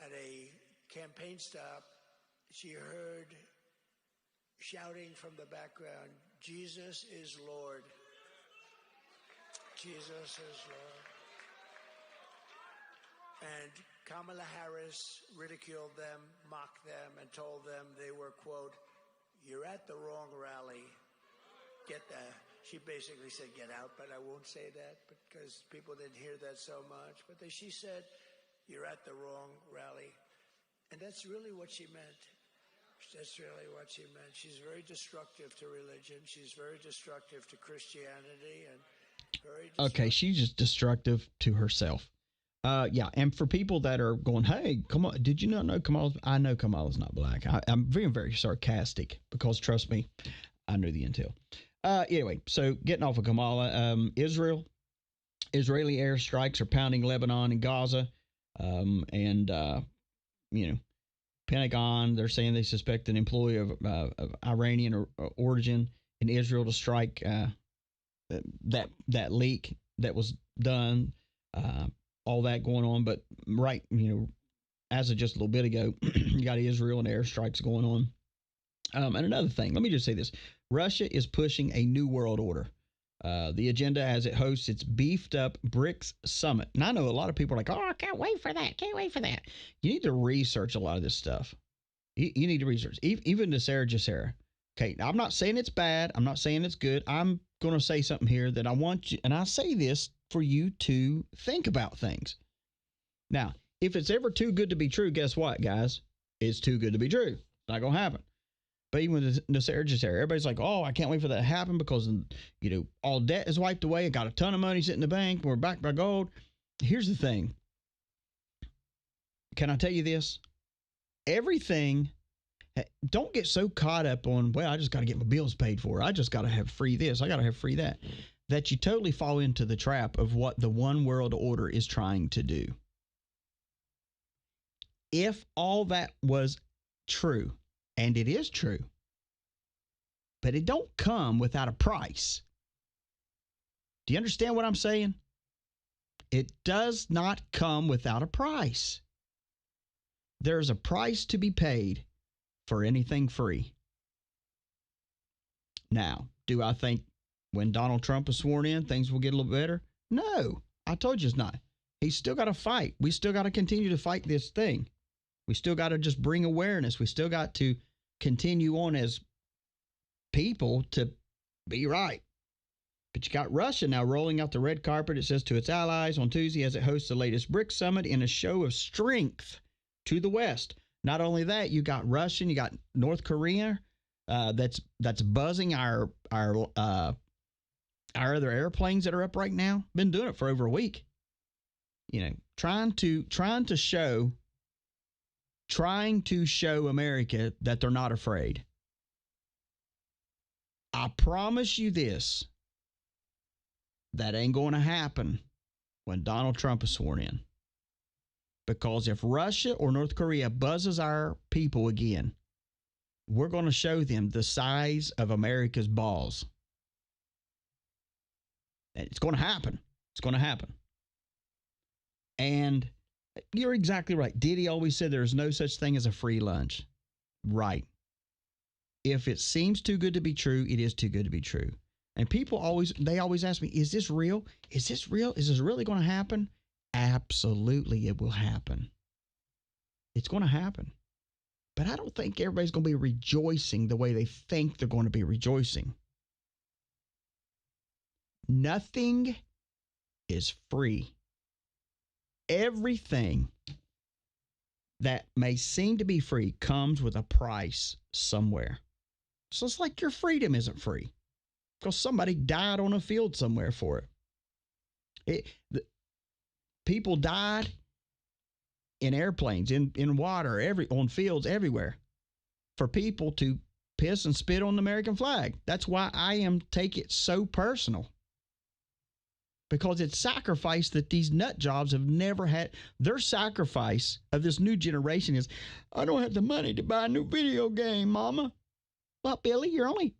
At a campaign stop, she heard shouting from the background, Jesus is Lord. Jesus is Lord. And Kamala Harris ridiculed them, mocked them, and told them they were, quote, you're at the wrong rally. She basically said, get out, but I won't say that because people didn't hear that so much. But she said, you're at the wrong rally. And that's really what she meant. That's really what she meant. She's very destructive to religion. She's very destructive to Christianity. And very okay, she's just destructive to herself. Yeah, and for people that are going, hey, come on, did you not know Kamala? I know Kamala's not black. I'm very, very sarcastic because, trust me, I knew the intel. Anyway, so getting off of Kamala, Israeli airstrikes are pounding Lebanon and Gaza. Pentagon, they're saying they suspect an employee of Iranian origin in Israel to strike that leak that was done. All that going on, but as of just a little bit ago, you got Israel and airstrikes going on. And another thing, let me just say this: Russia is pushing a new world order. The agenda as it hosts its beefed up BRICS summit. And I know a lot of people are like, oh, I can't wait for that. Can't wait for that. You need to research a lot of this stuff. You need to research. Even the Sarah Jacera. Okay, I'm not saying it's bad. I'm not saying it's good. I'm going to say something here that I want you, and I say this for you to think about things. Now, if it's ever too good to be true, guess what, guys? It's too good to be true. It's not going to happen. But even with the Sarah Jacera, everybody's like, oh, I can't wait for that to happen because, all debt is wiped away. I got a ton of money sitting in the bank. We're backed by gold. Here's the thing. Can I tell you this? Everything, don't get so caught up on, well, I just got to get my bills paid for. I just got to have free this. I got to have free that. That you totally fall into the trap of what the one world order is trying to do. If all that was true, and it is true, but it don't come without a price. Do you understand what I'm saying? It does not come without a price. There's a price to be paid for anything free. Now, do I think when Donald Trump is sworn in, things will get a little better? No, I told you it's not. He's still got to fight. We still got to continue to fight this thing. We still got to just bring awareness. We still got to continue on as people to be right. But you got Russia now rolling out the red carpet, it says, to its allies on Tuesday as it hosts the latest BRICS summit in a show of strength to the West. Not only that, you got Russia, you got North Korea that's buzzing our other airplanes that are up right now. Been doing it for over a week. Trying to show America that they're not afraid. I promise you this, that ain't going to happen when Donald Trump is sworn in. Because if Russia or North Korea buzzes our people again, we're going to show them the size of America's balls. It's going to happen. It's going to happen. And you're exactly right. Diddy always said there's no such thing as a free lunch. Right. If it seems too good to be true, it is too good to be true. And people always ask me, is this real? Is this real? Is this really going to happen? Absolutely, it will happen. It's going to happen. But I don't think everybody's going to be rejoicing the way they think they're going to be rejoicing. Nothing is free. Everything that may seem to be free comes with a price somewhere. So it's like your freedom isn't free because somebody died on a field somewhere for it. People died in airplanes, in water, on fields everywhere for people to piss and spit on the American flag. That's why I take it so personal. Because it's sacrifice that these nut jobs have never had. Their sacrifice of this new generation is, I don't have the money to buy a new video game, Mama. Well, Billy, you're only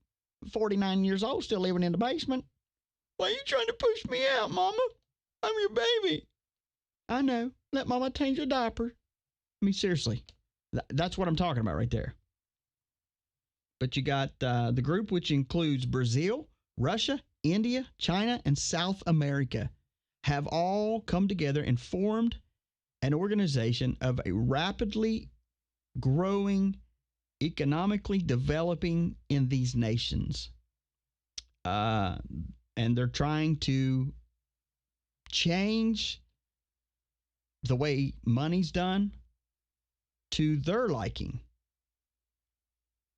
49 years old, still living in the basement. Why are you trying to push me out, Mama? I'm your baby. I know. Let Mama change your diaper. I mean, seriously. That's what I'm talking about right there. But you got the group, which includes Brazil, Russia, India, China, and South America, have all come together and formed an organization of a rapidly growing, economically developing in these nations. And they're trying to change the way money's done to their liking.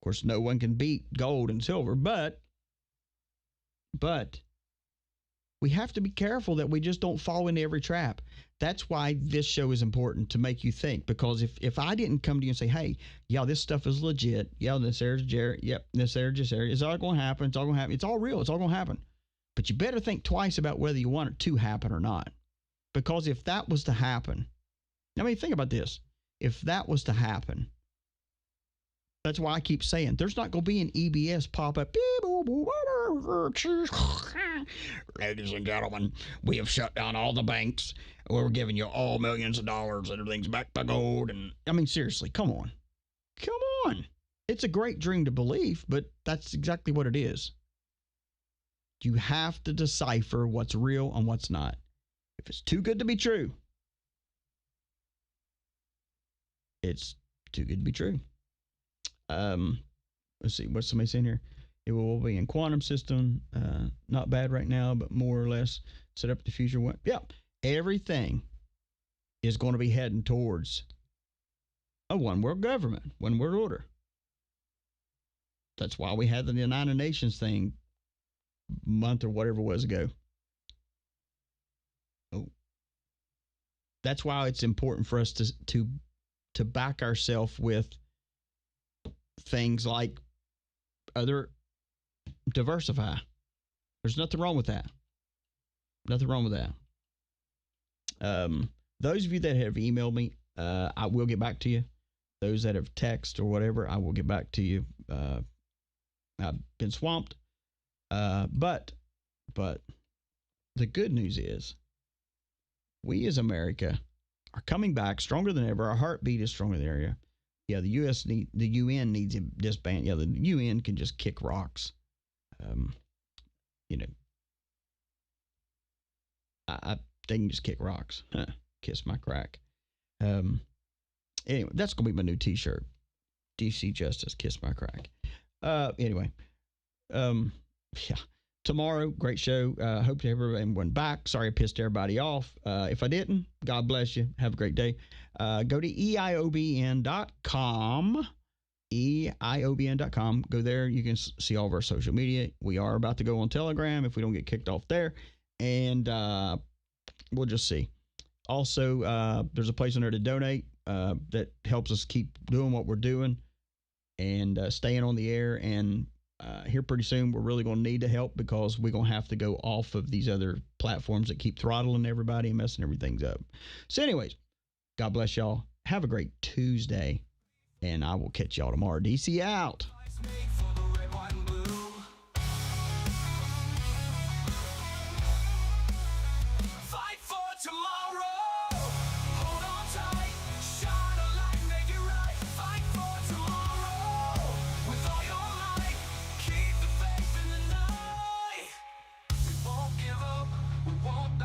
Of course, no one can beat gold and silver, but We have to be careful that we just don't fall into every trap. That's why this show is important, to make you think. Because if I didn't come to you and say, hey, yeah, this stuff is legit. Yeah, this there's Jared. Yep, this there's just Jared. It's all going to happen. It's all going to happen. It's all real. It's all going to happen. But you better think twice about whether you want it to happen or not. Because if that was to happen, I mean, think about this. If that was to happen, that's why I keep saying there's not going to be an EBS pop up. Ladies and gentlemen, we have shut down all the banks. We're giving you all millions of dollars and everything's back to gold. And I mean, seriously, come on. Come on. It's a great dream to believe, but that's exactly what it is. You have to decipher what's real and what's not. If it's too good to be true, it's too good to be true. Let's see, what's somebody saying here? It will be in quantum system. Not bad right now, but more or less set up the future. Yeah, everything is going to be heading towards a one world government, one world order. That's why we had the United Nations thing month or whatever it was ago. Oh, that's why it's important for us to back ourselves with things like other diversify. There's nothing wrong with that. Nothing wrong with that. Those of you that have emailed me, I will get back to you. Those that have text or whatever, I will get back to you. I've been swamped. But the good news is we as America are coming back stronger than ever. Our heartbeat is stronger than ever. Yeah, the UN needs to disband. Yeah, the UN can just kick rocks. You know, they can just kick rocks. Kiss my crack. Anyway, that's gonna be my new T-shirt. DC Justice, kiss my crack. Anyway, yeah. Tomorrow, great show. Hope to have everyone back. Sorry I pissed everybody off. If I didn't, God bless you. Have a great day. Go to eiobn.com. eiobn.com. Go there. You can see all of our social media. We are about to go on Telegram if we don't get kicked off there. And we'll just see. Also, there's a place on there to donate that helps us keep doing what we're doing and staying on the air. And here pretty soon, we're really going to need the help because we're going to have to go off of these other platforms that keep throttling everybody and messing everything up. So anyways, God bless y'all. Have a great Tuesday, and I will catch y'all tomorrow. DC out. Won't